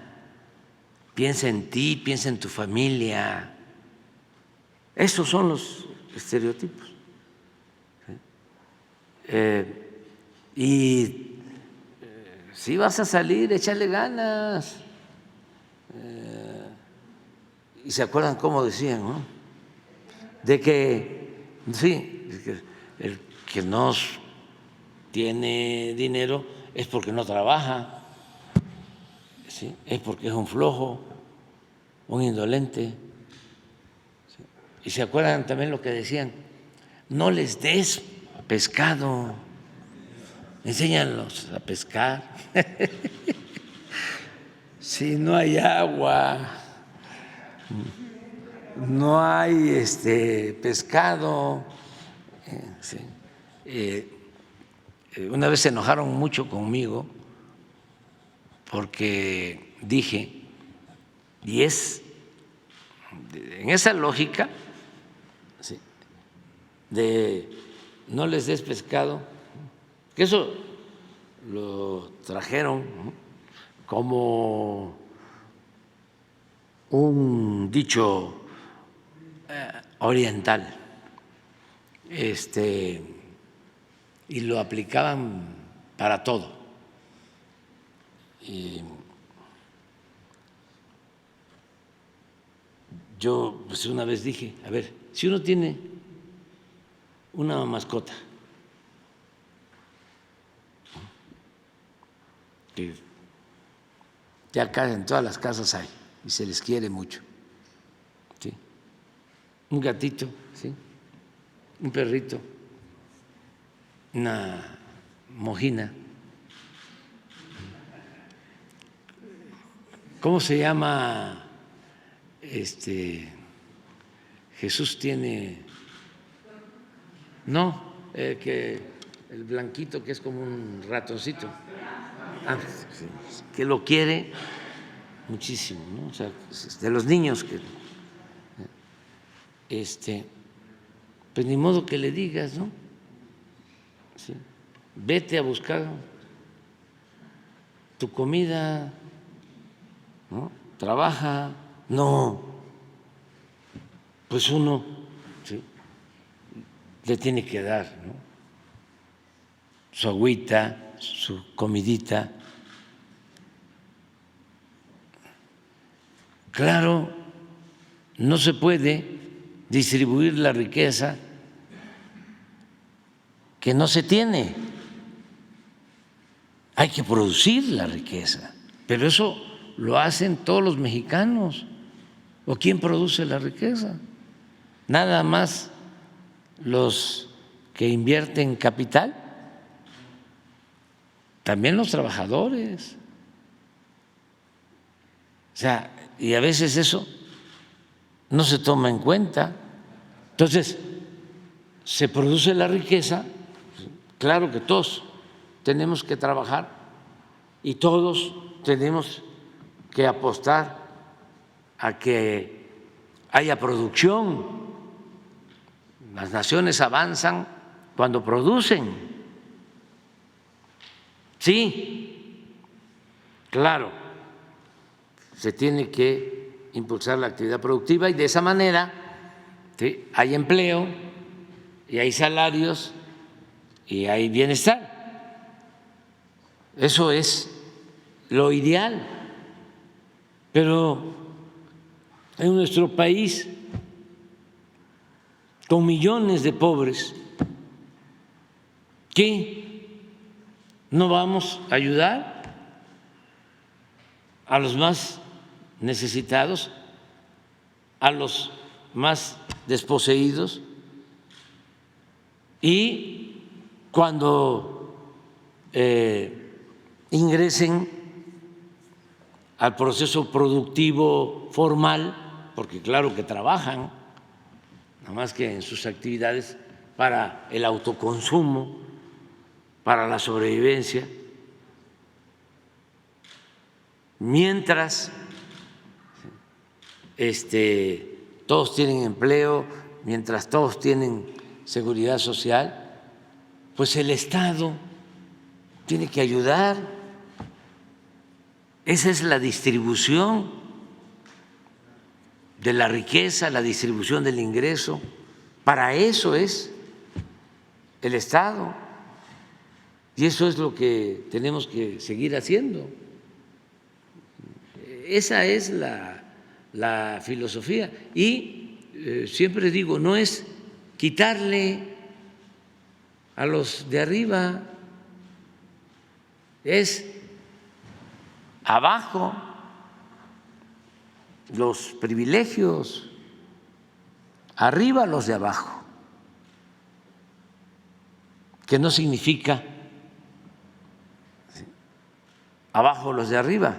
piensa en ti, piensa en tu familia. Esos son los estereotipos. Y si vas a salir, échale ganas. Y se acuerdan cómo decían, ¿no?, de que sí, el que no tiene dinero es porque no trabaja, ¿sí?, es porque es un flojo, un indolente. ¿Sí? Y se acuerdan también lo que decían, no les des pescado, enséñalos a pescar. Si no hay agua, no hay pescado. Sí. Una vez se enojaron mucho conmigo porque dije, y es en esa lógica, sí, de no les des pescado, que eso lo trajeron, ¿no?, como un dicho oriental, y lo aplicaban para todo. Y yo pues una vez dije, a ver, si uno tiene una mascota que ya acá en todas las casas hay y se les quiere mucho, ¿sí?, un gatito, ¿sí?, un perrito, una mojina, ¿cómo se llama? Jesús tiene, no, que el blanquito que es como un ratoncito, que lo quiere muchísimo, ¿no? O sea, de los niños que pues ni modo que le digas, ¿no? Sí. Vete a buscar tu comida, ¿no? Trabaja, no, pues uno, ¿sí?, le tiene que dar, ¿no?, su agüita, su comidita. Claro, no se puede distribuir la riqueza que no se tiene. Hay que producir la riqueza, pero eso lo hacen todos los mexicanos. ¿O quién produce la riqueza? Nada más los que invierten capital, también los trabajadores. O sea, y a veces eso no se toma en cuenta. Entonces, se produce la riqueza, claro que todos tenemos que trabajar y todos tenemos que apostar a que haya producción. Las naciones avanzan cuando producen. Sí, claro, se tiene que impulsar la actividad productiva y de esa manera, ¿sí?, hay empleo y hay salarios y hay bienestar. Eso es lo ideal. Pero en nuestro país, con millones de pobres, ¿qué no vamos a ayudar a los más necesitados, a los más desposeídos? Y cuando ingresen al proceso productivo formal, porque claro que trabajan, nada más que en sus actividades para el autoconsumo, para la sobrevivencia, mientras todos tienen empleo, mientras todos tienen seguridad social, pues el Estado tiene que ayudar. Esa es la distribución de la riqueza, la distribución del ingreso. Para eso es el Estado. Y eso es lo que tenemos que seguir haciendo. Esa es la filosofía. Y siempre digo, no es quitarle a los de arriba, es abajo los privilegios, arriba los de abajo, que no significa abajo los de arriba,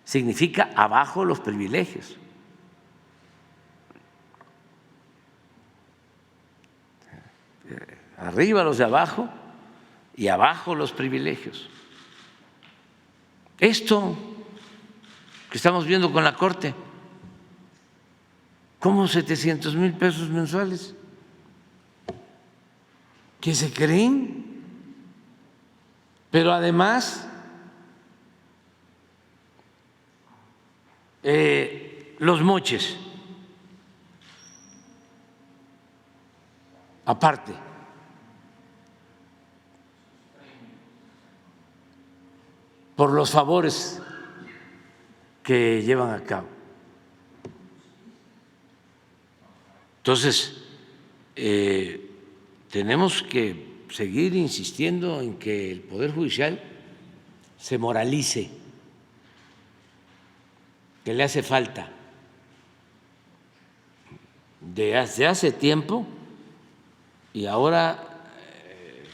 significa abajo los privilegios. Arriba los de abajo y abajo los privilegios. Esto que estamos viendo con la Corte, ¿cómo 700,000 pesos mensuales? ¿Qué se creen? Pero además los moches, aparte. Por los favores que llevan a cabo. Entonces, tenemos que seguir insistiendo en que el Poder Judicial se moralice, que le hace falta. Desde hace tiempo y ahora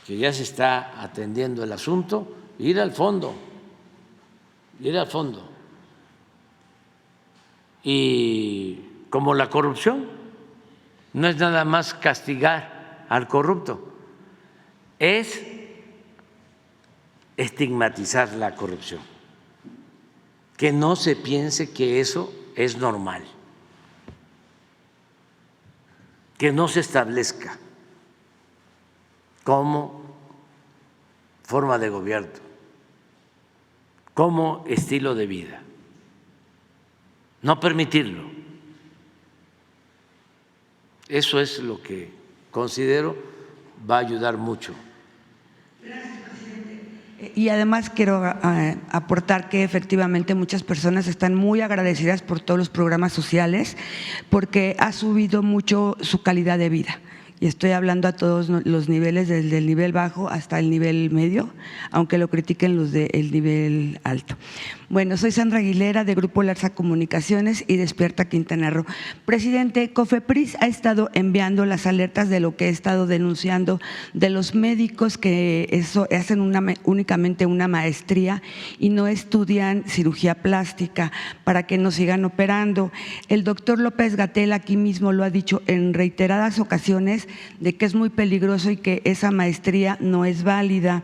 que ya se está atendiendo el asunto, ir al fondo. Y como la corrupción, no es nada más castigar al corrupto, es estigmatizar la corrupción, que no se piense que eso es normal, que no se establezca como forma de gobierno, como estilo de vida, no permitirlo. Eso es lo que considero va a ayudar mucho. Y además quiero aportar que efectivamente muchas personas están muy agradecidas por todos los programas sociales porque ha subido mucho su calidad de vida. Y estoy hablando a todos los niveles, desde el nivel bajo hasta el nivel medio, aunque lo critiquen los del nivel alto. Bueno, soy Sandra Aguilera de Grupo Larsa Comunicaciones y Despierta Quintana Roo. Presidente, COFEPRIS ha estado enviando las alertas de lo que he estado denunciando de los médicos que hacen únicamente una maestría y no estudian cirugía plástica para que no sigan operando. El doctor López-Gatell aquí mismo lo ha dicho en reiteradas ocasiones de que es muy peligroso y que esa maestría no es válida.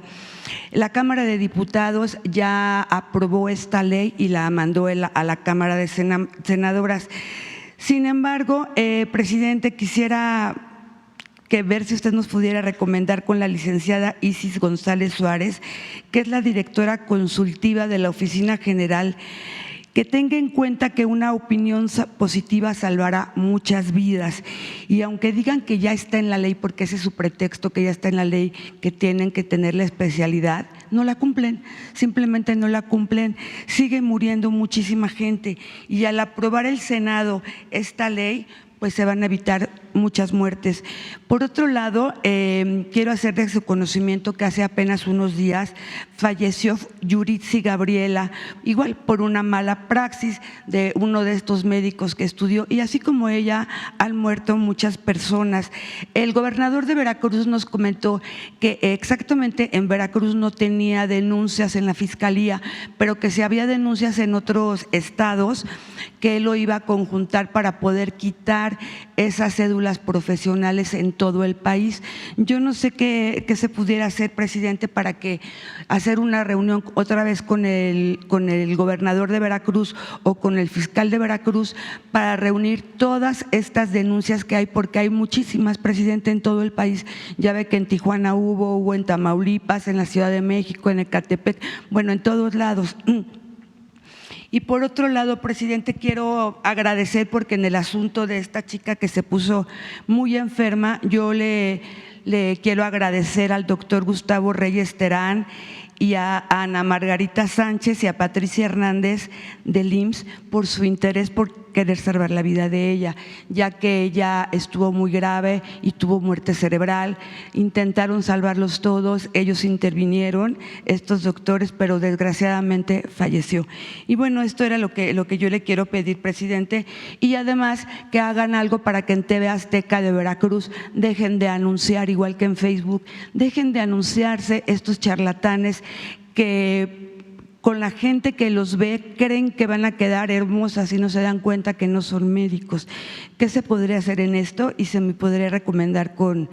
La Cámara de Diputados ya aprobó esta ley y la mandó a la Cámara de Senadoras. Sin embargo, presidente, quisiera ver si usted nos pudiera recomendar con la licenciada Isis González Suárez, que es la directora consultiva de la Oficina General, que tenga en cuenta que una opinión positiva salvará muchas vidas. Y aunque digan que ya está en la ley, porque ese es su pretexto, que ya está en la ley, que tienen que tener la especialidad, no la cumplen, simplemente no la cumplen. Sigue muriendo muchísima gente y al aprobar el Senado esta ley, pues se van a evitar muchas muertes. Por otro lado, quiero hacer de su conocimiento que hace apenas unos días falleció Yuritsi Gabriela, igual por una mala praxis de uno de estos médicos que estudió, y así como ella han muerto muchas personas. El gobernador de Veracruz nos comentó que exactamente en Veracruz no tenía denuncias en la fiscalía, pero que si había denuncias en otros estados, que él lo iba a conjuntar para poder quitar esas cédulas profesionales en todo el país. Yo no sé qué se pudiera hacer, presidente, para que hacer una reunión otra vez con el gobernador de Veracruz o con el fiscal de Veracruz para reunir todas estas denuncias que hay, porque hay muchísimas, presidente, en todo el país. Ya ve que en Tijuana hubo en Tamaulipas, en la Ciudad de México, en Ecatepec, bueno, en todos lados. Y por otro lado, presidente, quiero agradecer porque en el asunto de esta chica que se puso muy enferma, yo le quiero agradecer al doctor Gustavo Reyes Terán y a Ana Margarita Sánchez y a Patricia Hernández del IMSS por su interés por querer salvar la vida de ella, ya que ella estuvo muy grave y tuvo muerte cerebral. Intentaron salvarlos todos, ellos intervinieron, estos doctores, pero desgraciadamente falleció. Y bueno, esto era lo que yo le quiero pedir, presidente, y además que hagan algo para que en TV Azteca de Veracruz dejen de anunciar, igual que en Facebook, dejen de anunciarse estos charlatanes que con la gente que los ve creen que van a quedar hermosas y no se dan cuenta que no son médicos. ¿Qué se podría hacer en esto? Y se me podría recomendar con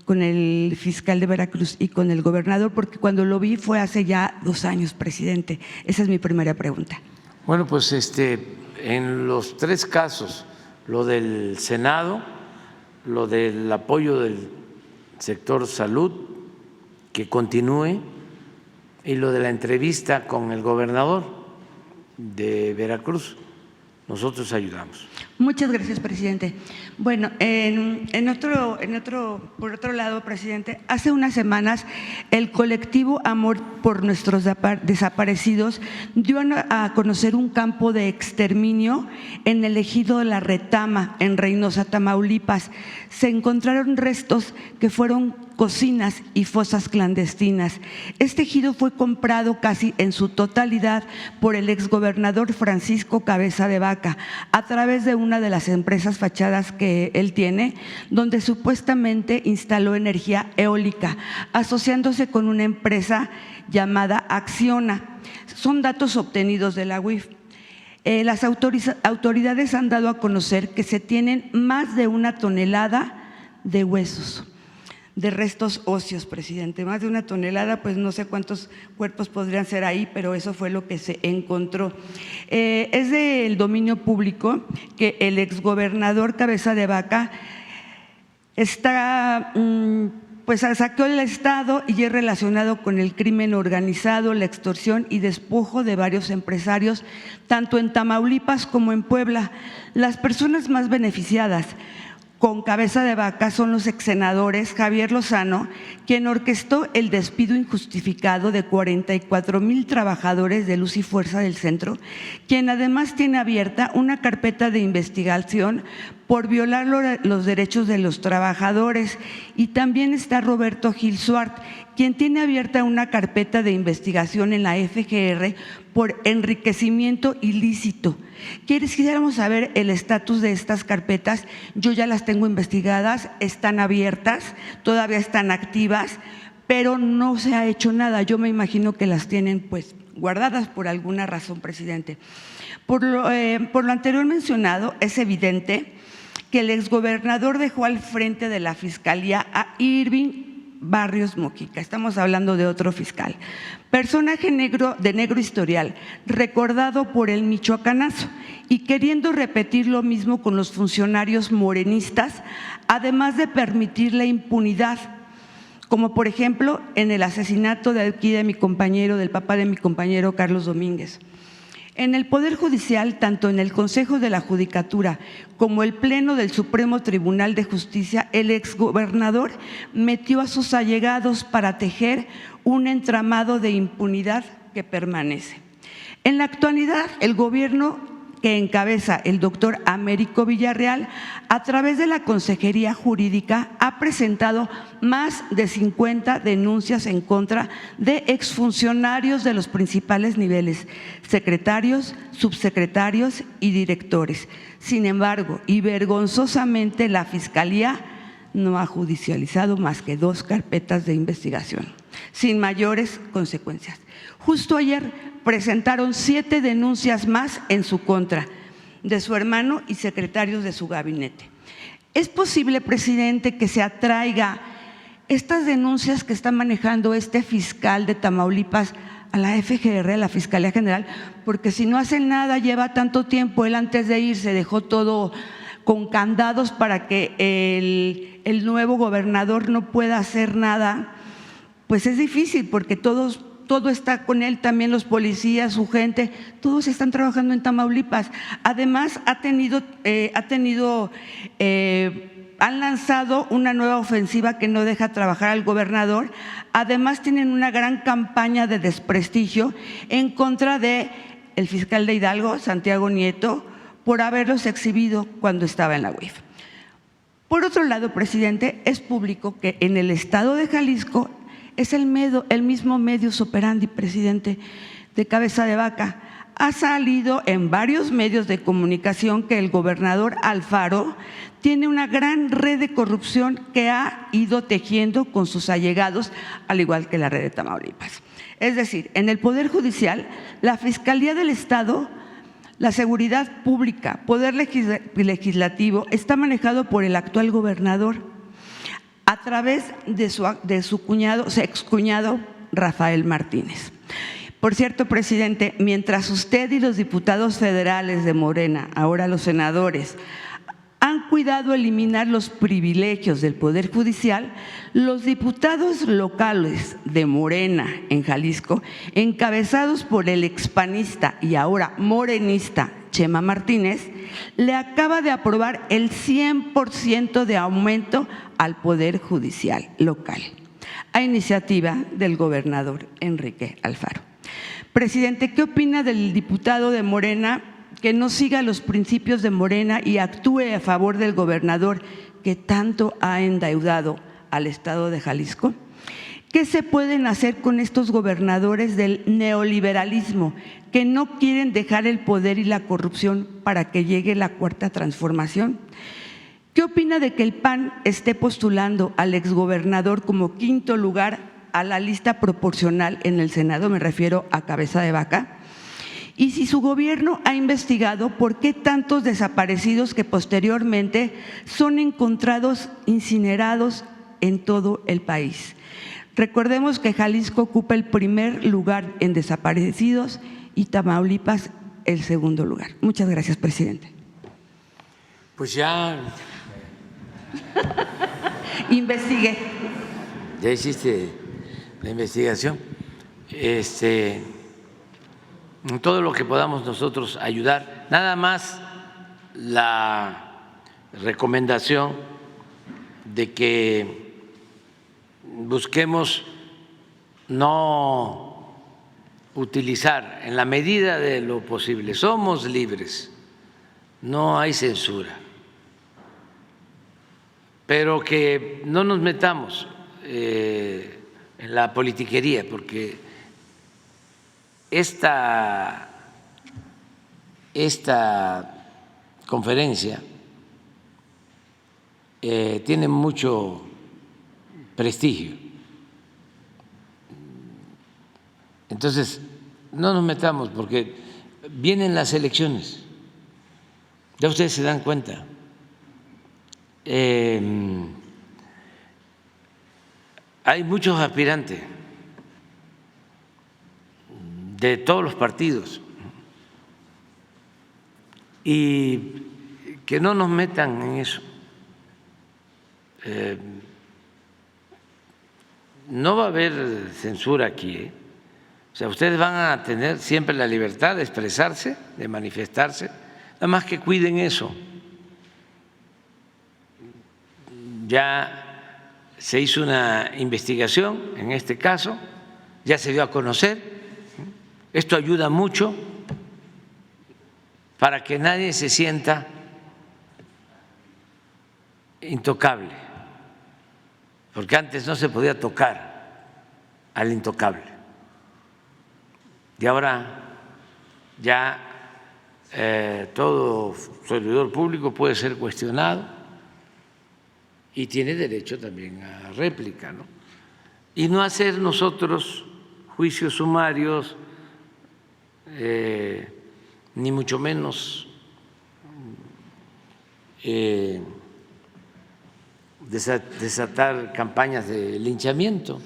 el fiscal de Veracruz y con el gobernador, porque cuando lo vi fue hace ya 2 años, presidente. Esa es mi primera pregunta. Bueno, pues en los 3 casos, lo del Senado, lo del apoyo del sector salud, que continúe, y lo de la entrevista con el gobernador de Veracruz, nosotros ayudamos. Muchas gracias, presidente. Bueno, por otro lado, presidente, hace unas semanas el colectivo Amor por Nuestros Desaparecidos dio a conocer un campo de exterminio en el ejido de La Retama, en Reynosa, Tamaulipas. Se encontraron restos que fueron cocinas y fosas clandestinas. Este ejido fue comprado casi en su totalidad por el exgobernador Francisco Cabeza de Vaca a través de una de las empresas fachadas que él tiene, donde supuestamente instaló energía eólica, asociándose con una empresa llamada Acciona. Son datos obtenidos de la UIF. Las autoridades han dado a conocer que se tienen más de 1 tonelada de huesos, de restos óseos, presidente. Más de 1 tonelada, pues no sé cuántos cuerpos podrían ser ahí, pero eso fue lo que se encontró. Es del dominio público que el exgobernador Cabeza de Vaca está… pues saqueó el Estado y es relacionado con el crimen organizado, la extorsión y despojo de varios empresarios, tanto en Tamaulipas como en Puebla. Las personas más beneficiadas con Cabeza de Vaca son los exsenadores Javier Lozano, quien orquestó el despido injustificado de 44,000 trabajadores de Luz y Fuerza del Centro, quien además tiene abierta una carpeta de investigación por violar los derechos de los trabajadores. Y también está Roberto Gil Suart, quien tiene abierta una carpeta de investigación en la FGR por enriquecimiento ilícito. Quisiéramos saber el estatus de estas carpetas. Yo ya las tengo investigadas, están abiertas, todavía están activas, pero no se ha hecho nada. Yo me imagino que las tienen pues guardadas por alguna razón, presidente. Por lo anterior mencionado, es evidente que el exgobernador dejó al frente de la Fiscalía a Irving Barrios Mojica. Estamos hablando de otro fiscal. Personaje de negro historial, recordado por el michoacanazo y queriendo repetir lo mismo con los funcionarios morenistas, además de permitir la impunidad, como por ejemplo en el asesinato de aquí de mi compañero, del papá de mi compañero Carlos Domínguez. En el Poder Judicial, tanto en el Consejo de la Judicatura como el Pleno del Supremo Tribunal de Justicia, el exgobernador metió a sus allegados para tejer un entramado de impunidad que permanece. En la actualidad, el gobierno que encabeza el doctor Américo Villarreal, a través de la Consejería Jurídica, ha presentado más de 50 denuncias en contra de exfuncionarios de los principales niveles, secretarios, subsecretarios y directores. Sin embargo, y vergonzosamente, la Fiscalía no ha judicializado más que 2 carpetas de investigación, sin mayores consecuencias. Justo ayer presentaron 7 denuncias más en su contra, de su hermano y secretarios de su gabinete. ¿Es posible, presidente, que se atraiga estas denuncias que está manejando este fiscal de Tamaulipas a la FGR, a la Fiscalía General? Porque si no hace nada, lleva tanto tiempo, él antes de irse dejó todo con candados para que el nuevo gobernador no pueda hacer nada, pues es difícil porque todo está con él, también los policías, su gente, todos están trabajando en Tamaulipas. Además, han lanzado una nueva ofensiva que no deja trabajar al gobernador. Además, tienen una gran campaña de desprestigio en contra del fiscal de Hidalgo, Santiago Nieto, por haberlos exhibido cuando estaba en la UIF. Por otro lado, presidente, es público que en el estado de Jalisco es el mismo modus operandi, presidente, de Cabeza de Vaca. Ha salido en varios medios de comunicación que el gobernador Alfaro tiene una gran red de corrupción que ha ido tejiendo con sus allegados, al igual que la red de Tamaulipas. Es decir, en el Poder Judicial, la Fiscalía del Estado, la Seguridad Pública, Poder Legislativo, está manejado por el actual gobernador, a través de su excuñado Rafael Martínez. Por cierto, presidente, mientras usted y los diputados federales de Morena, ahora los senadores, han cuidado eliminar los privilegios del Poder Judicial, los diputados locales de Morena en Jalisco, encabezados por el expanista y ahora morenista Chema Martínez, le acaba de aprobar el 100% de aumento al Poder Judicial local, a iniciativa del gobernador Enrique Alfaro. Presidente, ¿qué opina del diputado de Morena que no siga los principios de Morena y actúe a favor del gobernador que tanto ha endeudado al estado de Jalisco? ¿Qué se pueden hacer con estos gobernadores del neoliberalismo que no quieren dejar el poder y la corrupción para que llegue la cuarta transformación? ¿Qué opina de que el PAN esté postulando al exgobernador como 5º lugar a la lista proporcional en el Senado? Me refiero a Cabeza de Vaca. y si su gobierno ha investigado por qué tantos desaparecidos que posteriormente son encontrados incinerados en todo el país. Recordemos que Jalisco ocupa el primer lugar en desaparecidos y Tamaulipas el segundo lugar. Muchas gracias, presidente. Pues ya investigué. Ya hiciste la investigación. En todo lo que podamos nosotros ayudar, nada más la recomendación de que busquemos no utilizar en la medida de lo posible, somos libres, no hay censura, pero que no nos metamos en la politiquería, porque esta conferencia tiene mucho prestigio. Entonces, no nos metamos porque vienen las elecciones, ya ustedes se dan cuenta. Hay muchos aspirantes de todos los partidos y que no nos metan en eso. No va a haber censura aquí, ¿eh? O sea, ustedes van a tener siempre la libertad de expresarse, de manifestarse, nada más que cuiden eso. Ya se hizo una investigación en este caso, ya se dio a conocer. Esto ayuda mucho para que nadie se sienta intocable, porque antes no se podía tocar al intocable. Y ahora ya todo servidor público puede ser cuestionado y tiene derecho también a réplica, ¿no? Y no hacer nosotros juicios sumarios, ni mucho menos desatar campañas de linchamiento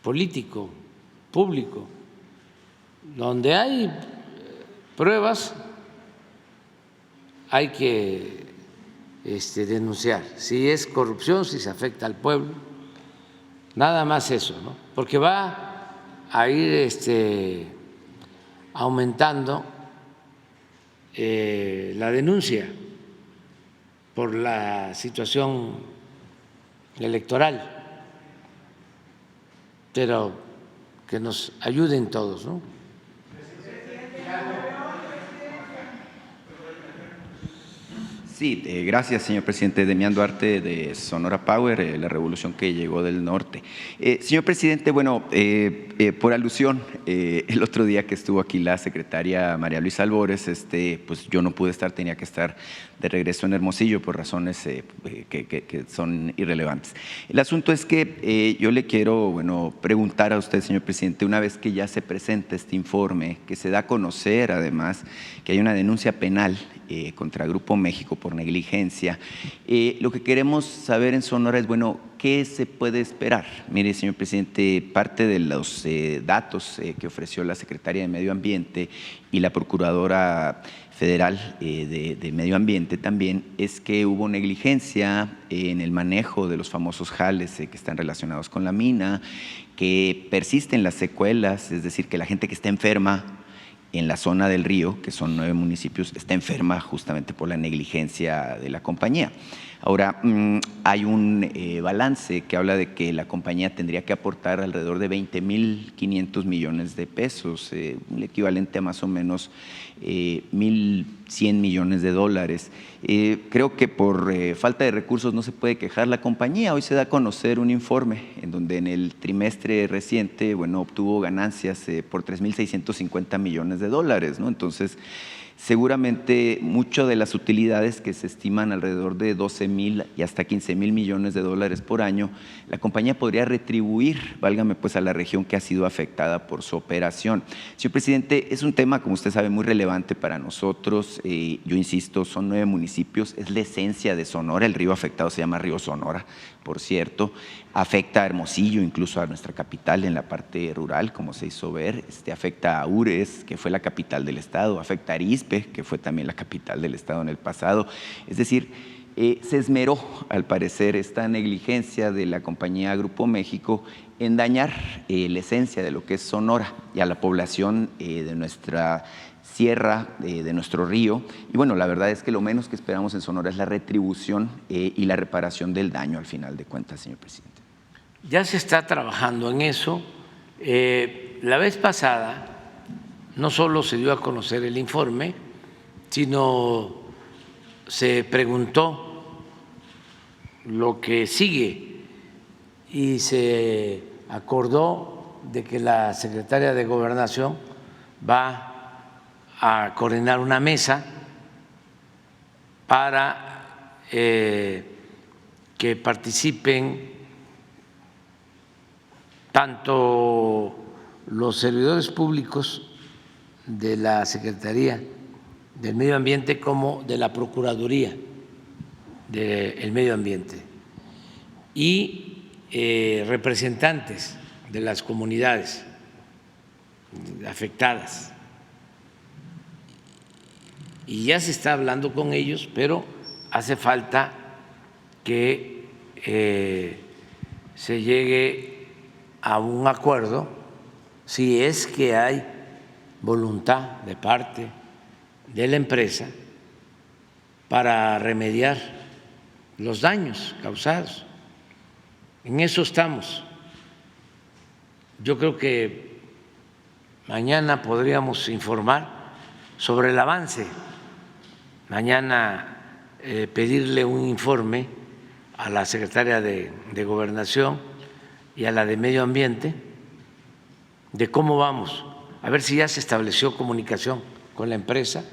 político, público. Donde hay pruebas hay que denunciar. Si es corrupción, si se afecta al pueblo, nada más eso, ¿no? Porque va a ir aumentando la denuncia por la situación electoral, pero que nos ayuden todos, ¿no? Sí, gracias, señor presidente. Demián Duarte, de Sonora Power, la revolución que llegó del norte. Señor presidente, bueno, por alusión, el otro día que estuvo aquí la secretaria María Luisa Albores, pues yo no pude estar, tenía que estar de regreso en Hermosillo por razones que son irrelevantes. El asunto es que yo le quiero, bueno, preguntar a usted, señor presidente, una vez que ya se presenta este informe, que se da a conocer además que hay una denuncia penal contra Grupo México por negligencia, lo que queremos saber en Sonora es, bueno, ¿qué se puede esperar? Mire, señor presidente, parte de los datos que ofreció la Secretaría de Medio Ambiente y la Procuradora Federal de Medio Ambiente también es que hubo negligencia en el manejo de los famosos jales que están relacionados con la mina, que persisten las secuelas, es decir, que la gente que está enferma en la zona del río, que son 9 municipios, está enferma justamente por la negligencia de la compañía. Ahora, hay un balance que habla de que la compañía tendría que aportar alrededor de 20.500 millones de pesos, el equivalente a más o menos 1.100 millones de dólares. Creo que por falta de recursos no se puede quejar la compañía. Hoy se da a conocer un informe en donde en el trimestre reciente, bueno, obtuvo ganancias por 3.650 millones de dólares, ¿no? Entonces, Seguramente mucho de las utilidades, que se estiman alrededor de 12,000 y hasta 15,000 millones de dólares por año, la compañía podría retribuir, válgame pues, a la región que ha sido afectada por su operación. Señor presidente, es un tema, como usted sabe, muy relevante para nosotros. Yo insisto, son 9 municipios, es la esencia de Sonora. El río afectado se llama Río Sonora, por cierto. Afecta a Hermosillo, incluso a nuestra capital en la parte rural, como se hizo ver. Afecta a Ures, que fue la capital del estado. Afecta a Arizpe, que fue también la capital del estado en el pasado. Es decir, se esmeró, al parecer, esta negligencia de la compañía Grupo México en dañar la esencia de lo que es Sonora y a la población de nuestra sierra, de nuestro río. Y bueno, la verdad es que lo menos que esperamos en Sonora es la retribución y la reparación del daño al final de cuentas, señor presidente. Ya se está trabajando en eso. La vez pasada no solo se dio a conocer el informe, sino se preguntó lo que sigue y se acordó de que la secretaria de Gobernación va a coordinar una mesa para que participen tanto los servidores públicos de la Secretaría del Medio Ambiente como de la Procuraduría del Medio Ambiente y representantes de las comunidades afectadas. Y ya se está hablando con ellos, pero hace falta que se llegue a un acuerdo, si es que hay voluntad de parte de la empresa para remediar los daños causados. En eso estamos. Yo creo que mañana podríamos informar sobre el avance. Mañana pedirle un informe a la secretaria de Gobernación y a la de Medio Ambiente de cómo vamos, a ver si ya se estableció comunicación con la empresa,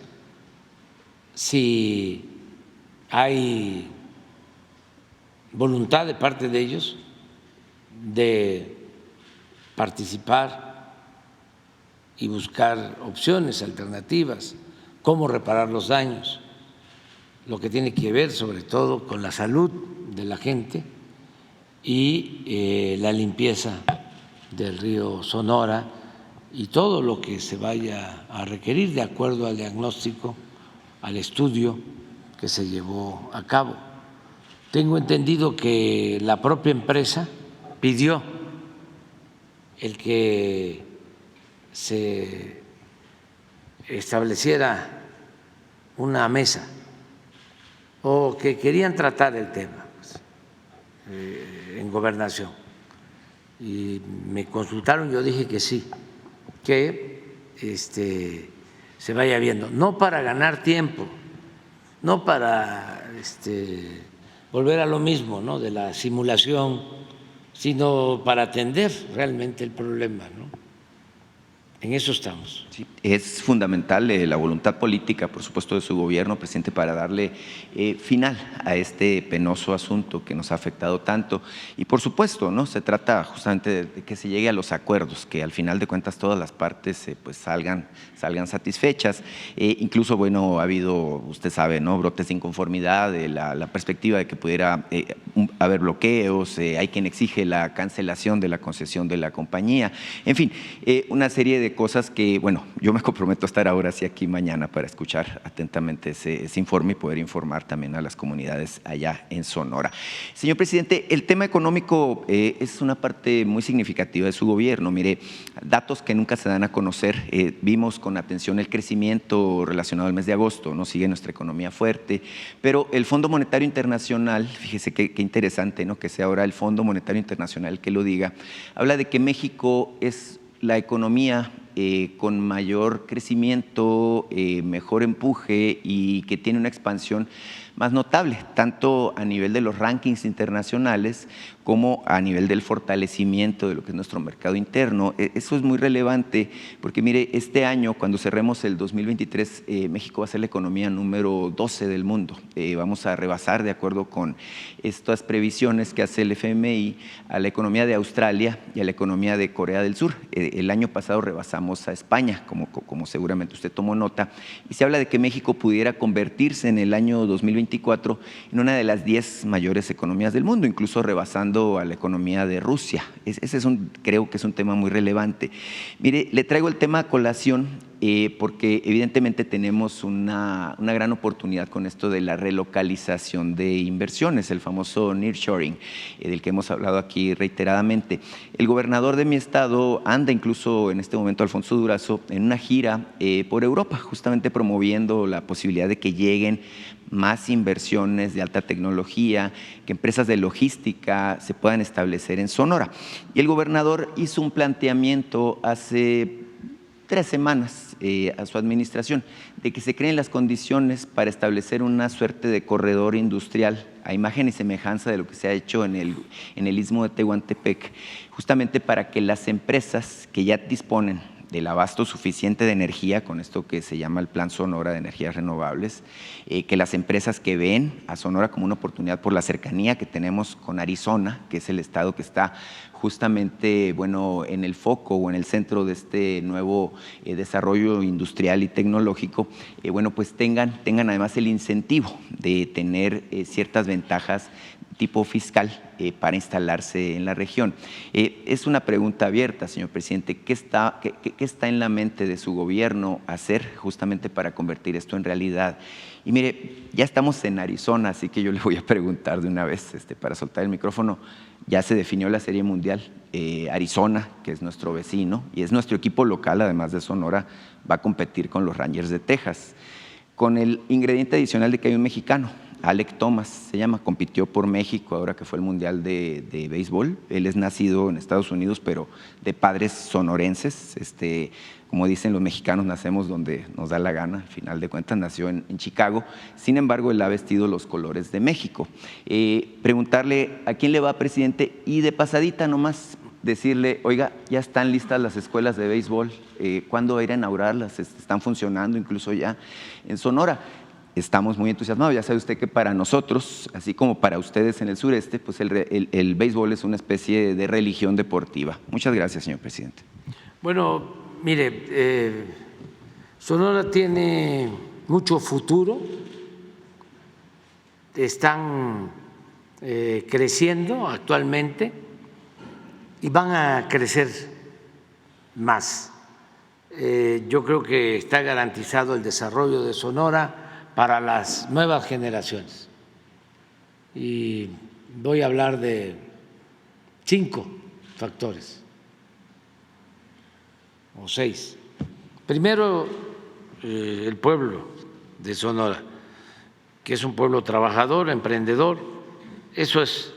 si hay voluntad de parte de ellos de participar y buscar opciones alternativas, cómo reparar los daños, lo que tiene que ver sobre todo con la salud de la gente y la limpieza del río Sonora y todo lo que se vaya a requerir de acuerdo al diagnóstico, al estudio que se llevó a cabo. Tengo entendido que la propia empresa pidió el que se estableciera una mesa o que querían tratar el tema en Gobernación y me consultaron, yo dije que sí, que se vaya viendo, no para ganar tiempo, no para volver a lo mismo, ¿no?, de la simulación, sino para atender realmente el problema, ¿no? En eso estamos. Sí, es fundamental la voluntad política, por supuesto, de su gobierno, presidente, para darle final a este penoso asunto que nos ha afectado tanto. Y por supuesto, ¿no?, se trata justamente de que se llegue a los acuerdos, que al final de cuentas todas las partes pues salgan satisfechas. Incluso, bueno, ha habido, usted sabe, ¿no?, brotes de inconformidad, de la perspectiva de que pudiera haber bloqueos, hay quien exige la cancelación de la concesión de la compañía. En fin, una serie de cosas que, bueno, yo me comprometo a estar ahora sí aquí mañana para escuchar atentamente ese informe y poder informar también a las comunidades allá en Sonora. Señor presidente, el tema económico es una parte muy significativa de su gobierno. Mire, datos que nunca se dan a conocer. Vimos con atención el crecimiento relacionado al mes de agosto, ¿no? Sigue nuestra economía fuerte, pero el Fondo Monetario Internacional, fíjese qué interesante, ¿no?, que sea ahora el Fondo Monetario Internacional que lo diga, habla de que México es la economía con mayor crecimiento, mejor empuje y que tiene una expansión más notable, tanto a nivel de los rankings internacionales como a nivel del fortalecimiento de lo que es nuestro mercado interno. Eso es muy relevante porque, mire, este año, cuando cerremos el 2023, México va a ser la economía número 12 del mundo. Vamos a rebasar, de acuerdo con estas previsiones que hace el FMI, a la economía de Australia y a la economía de Corea del Sur. El año pasado rebasamos a España, como seguramente usted tomó nota, y se habla de que México pudiera convertirse en el año 2024 en una de las 10 mayores economías del mundo, incluso rebasando a la economía de Rusia. Ese creo que es un tema muy relevante. Mire, le traigo el tema a colación porque evidentemente tenemos una gran oportunidad con esto de la relocalización de inversiones, el famoso nearshoring, del que hemos hablado aquí reiteradamente. El gobernador de mi estado anda incluso en este momento, Alfonso Durazo, en una gira por Europa, justamente promoviendo la posibilidad de que lleguen más inversiones de alta tecnología, que empresas de logística se puedan establecer en Sonora. Y el gobernador hizo un planteamiento hace 3 semanas a su administración de que se creen las condiciones para establecer una suerte de corredor industrial a imagen y semejanza de lo que se ha hecho en el istmo de Tehuantepec, justamente para que las empresas que ya disponen del abasto suficiente de energía, con esto que se llama el Plan Sonora de Energías Renovables, que las empresas que ven a Sonora como una oportunidad por la cercanía que tenemos con Arizona, que es el estado que está justamente, bueno, en el foco o en el centro de este nuevo desarrollo industrial y tecnológico, bueno, pues tengan además el incentivo de tener ciertas ventajas tipo fiscal para instalarse en la región. Es una pregunta abierta, señor presidente. ¿Qué está en la mente de su gobierno hacer justamente para convertir esto en realidad? Y mire, ya estamos en Arizona, así que yo le voy a preguntar de una vez, para soltar el micrófono. Ya se definió la Serie Mundial. Arizona, que es nuestro vecino y es nuestro equipo local, además de Sonora, va a competir con los Rangers de Texas, con el ingrediente adicional de que hay un mexicano. Alec Thomas se llama, compitió por México ahora que fue el Mundial de Béisbol. Él es nacido en Estados Unidos, pero de padres sonorenses. Como dicen los mexicanos, nacemos donde nos da la gana. Al final de cuentas, nació en Chicago. Sin embargo, él ha vestido los colores de México. Preguntarle a quién le va, presidente, y de pasadita nomás decirle, oiga, ya están listas las escuelas de béisbol. ¿Cuándo va a ir a inaugurarlas? Están funcionando incluso ya en Sonora. Estamos muy entusiasmados. Ya sabe usted que para nosotros, así como para ustedes en el sureste, pues el béisbol es una especie de religión deportiva. Muchas gracias, señor presidente. Bueno, mire, Sonora tiene mucho futuro. Están creciendo actualmente y van a crecer más. Yo creo que está garantizado el desarrollo de Sonora para las nuevas generaciones. Y voy a hablar de 5 factores, o 6. Primero, el pueblo de Sonora, que es un pueblo trabajador, emprendedor, eso es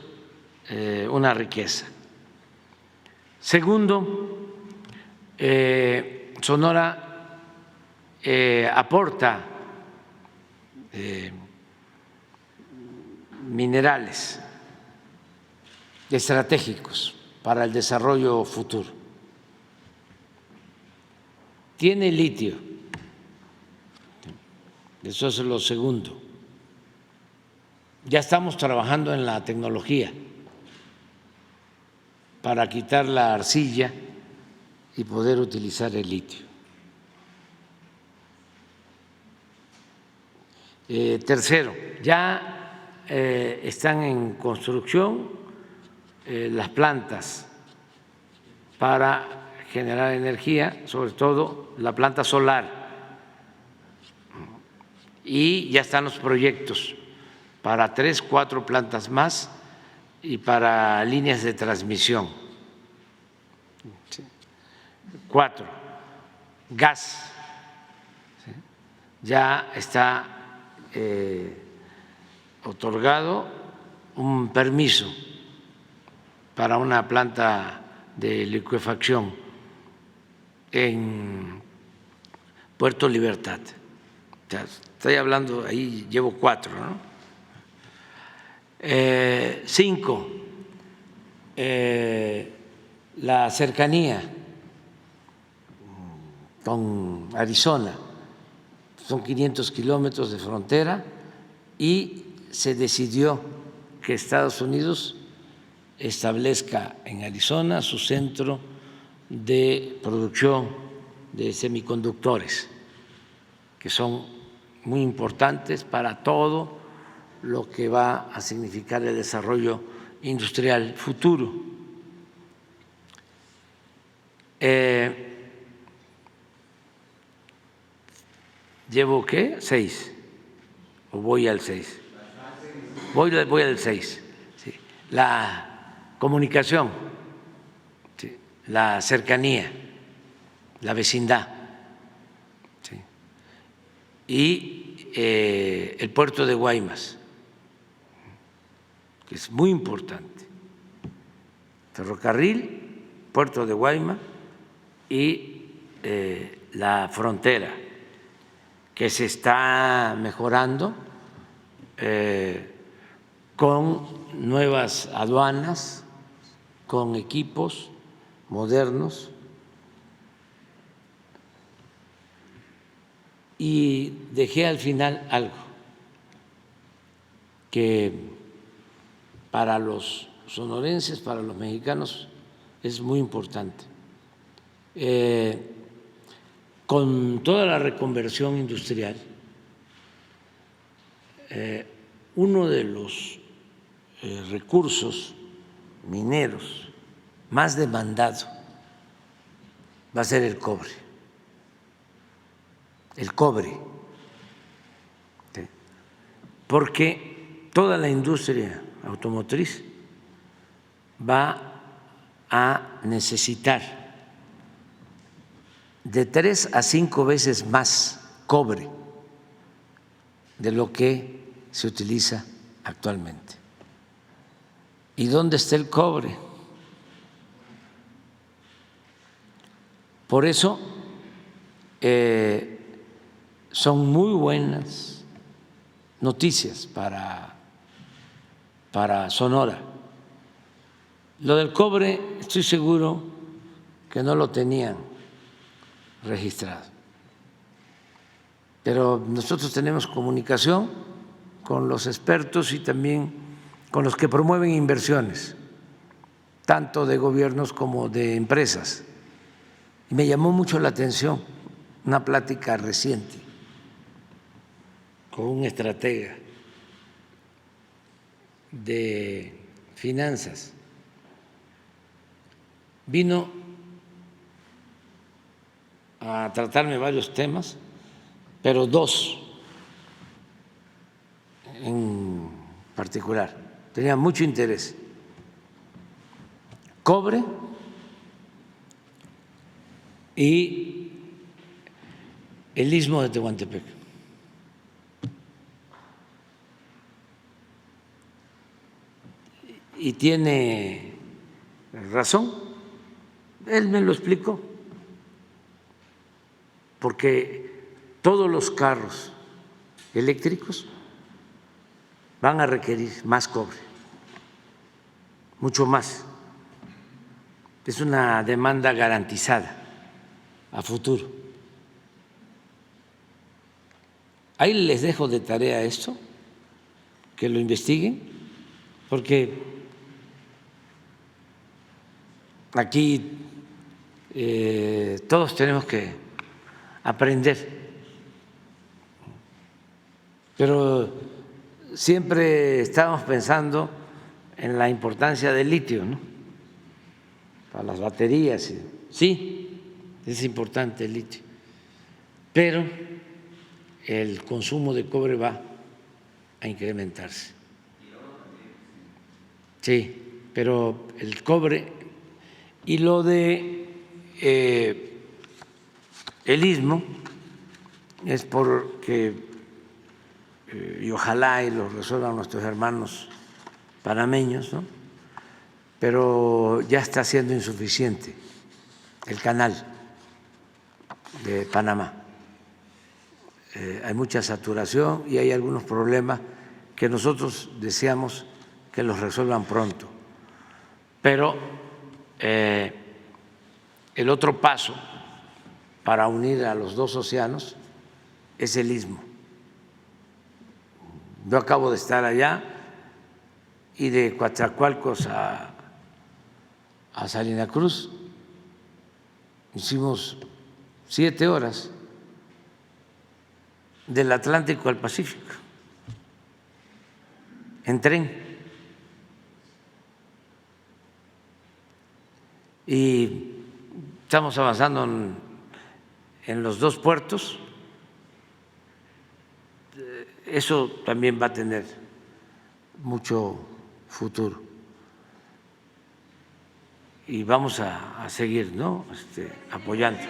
una riqueza. Segundo, Sonora aporta minerales estratégicos para el desarrollo futuro. Tiene litio, eso es lo segundo. Ya estamos trabajando en la tecnología para quitar la arcilla y poder utilizar el litio. Tercero, ya están en construcción las plantas para generar energía, sobre todo la planta solar, y ya están los proyectos para 3, 4 plantas más y para líneas de transmisión. 4, gas. Ya está otorgado un permiso para una planta de licuefacción en Puerto Libertad. O sea, estoy hablando, ahí llevo 4, ¿no? 5, la cercanía con Arizona, son 500 kilómetros de frontera y se decidió que Estados Unidos establezca en Arizona su centro de producción de semiconductores, que son muy importantes para todo lo que va a significar el desarrollo industrial futuro. ¿Llevo qué? 6. ¿O voy al 6? Voy al 6. Sí. La comunicación, sí, la cercanía, la vecindad, sí, y el puerto de Guaymas, que es muy importante. Ferrocarril, puerto de Guaymas y la frontera, que se está mejorando con nuevas aduanas, con equipos modernos. Y dejé al final algo que para los sonorenses, para los mexicanos, es muy importante. Con toda la reconversión industrial, uno de los recursos mineros más demandado va a ser el cobre. El cobre, ¿sí? Porque toda la industria automotriz va a necesitar de 3 a 5 veces más cobre de lo que se utiliza actualmente. ¿Y dónde está el cobre? Por eso son muy buenas noticias para Sonora. Lo del cobre, estoy seguro que no lo tenían registrado, pero nosotros tenemos comunicación con los expertos y también con los que promueven inversiones, tanto de gobiernos como de empresas. Y me llamó mucho la atención una plática reciente con un estratega de finanzas. Vino a tratarme varios temas, pero 2 en particular tenían mucho interés: cobre y el Istmo de Tehuantepec. Y tiene razón, él me lo explicó, porque todos los carros eléctricos van a requerir más cobre, mucho más. Es una demanda garantizada a futuro. Ahí les dejo de tarea esto, que lo investiguen, porque aquí todos tenemos que aprender, pero siempre estamos pensando en la importancia del litio, ¿no? Para las baterías. Sí, es importante el litio, pero el consumo de cobre va a incrementarse. Sí, pero el cobre y lo de el istmo es porque y ojalá y lo resuelvan nuestros hermanos panameños, ¿no? Pero ya está siendo insuficiente el canal de Panamá. Hay mucha saturación y hay algunos problemas que nosotros deseamos que los resuelvan pronto. Pero el otro paso para unir a los dos océanos es el Istmo. Yo acabo de estar allá y de Coatzacoalcos a Salina Cruz hicimos 7 horas, del Atlántico al Pacífico, en tren. Y estamos avanzando en los 2 puertos. Eso también va a tener mucho futuro. Y vamos a seguir, ¿no? Apoyando.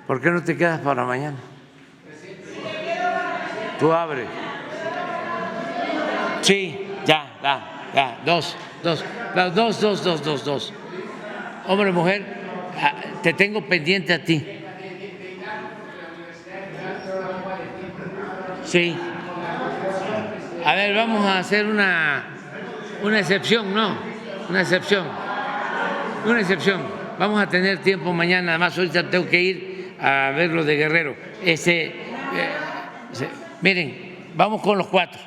¿Por qué no te quedas para mañana? Tú abre. Sí, ya, dos. Hombre, mujer, te tengo pendiente a ti. Sí. A ver, vamos a hacer una excepción, ¿no? Una excepción. Vamos a tener tiempo mañana, además ahorita tengo que ir a ver lo de Guerrero. Miren, vamos con los 4.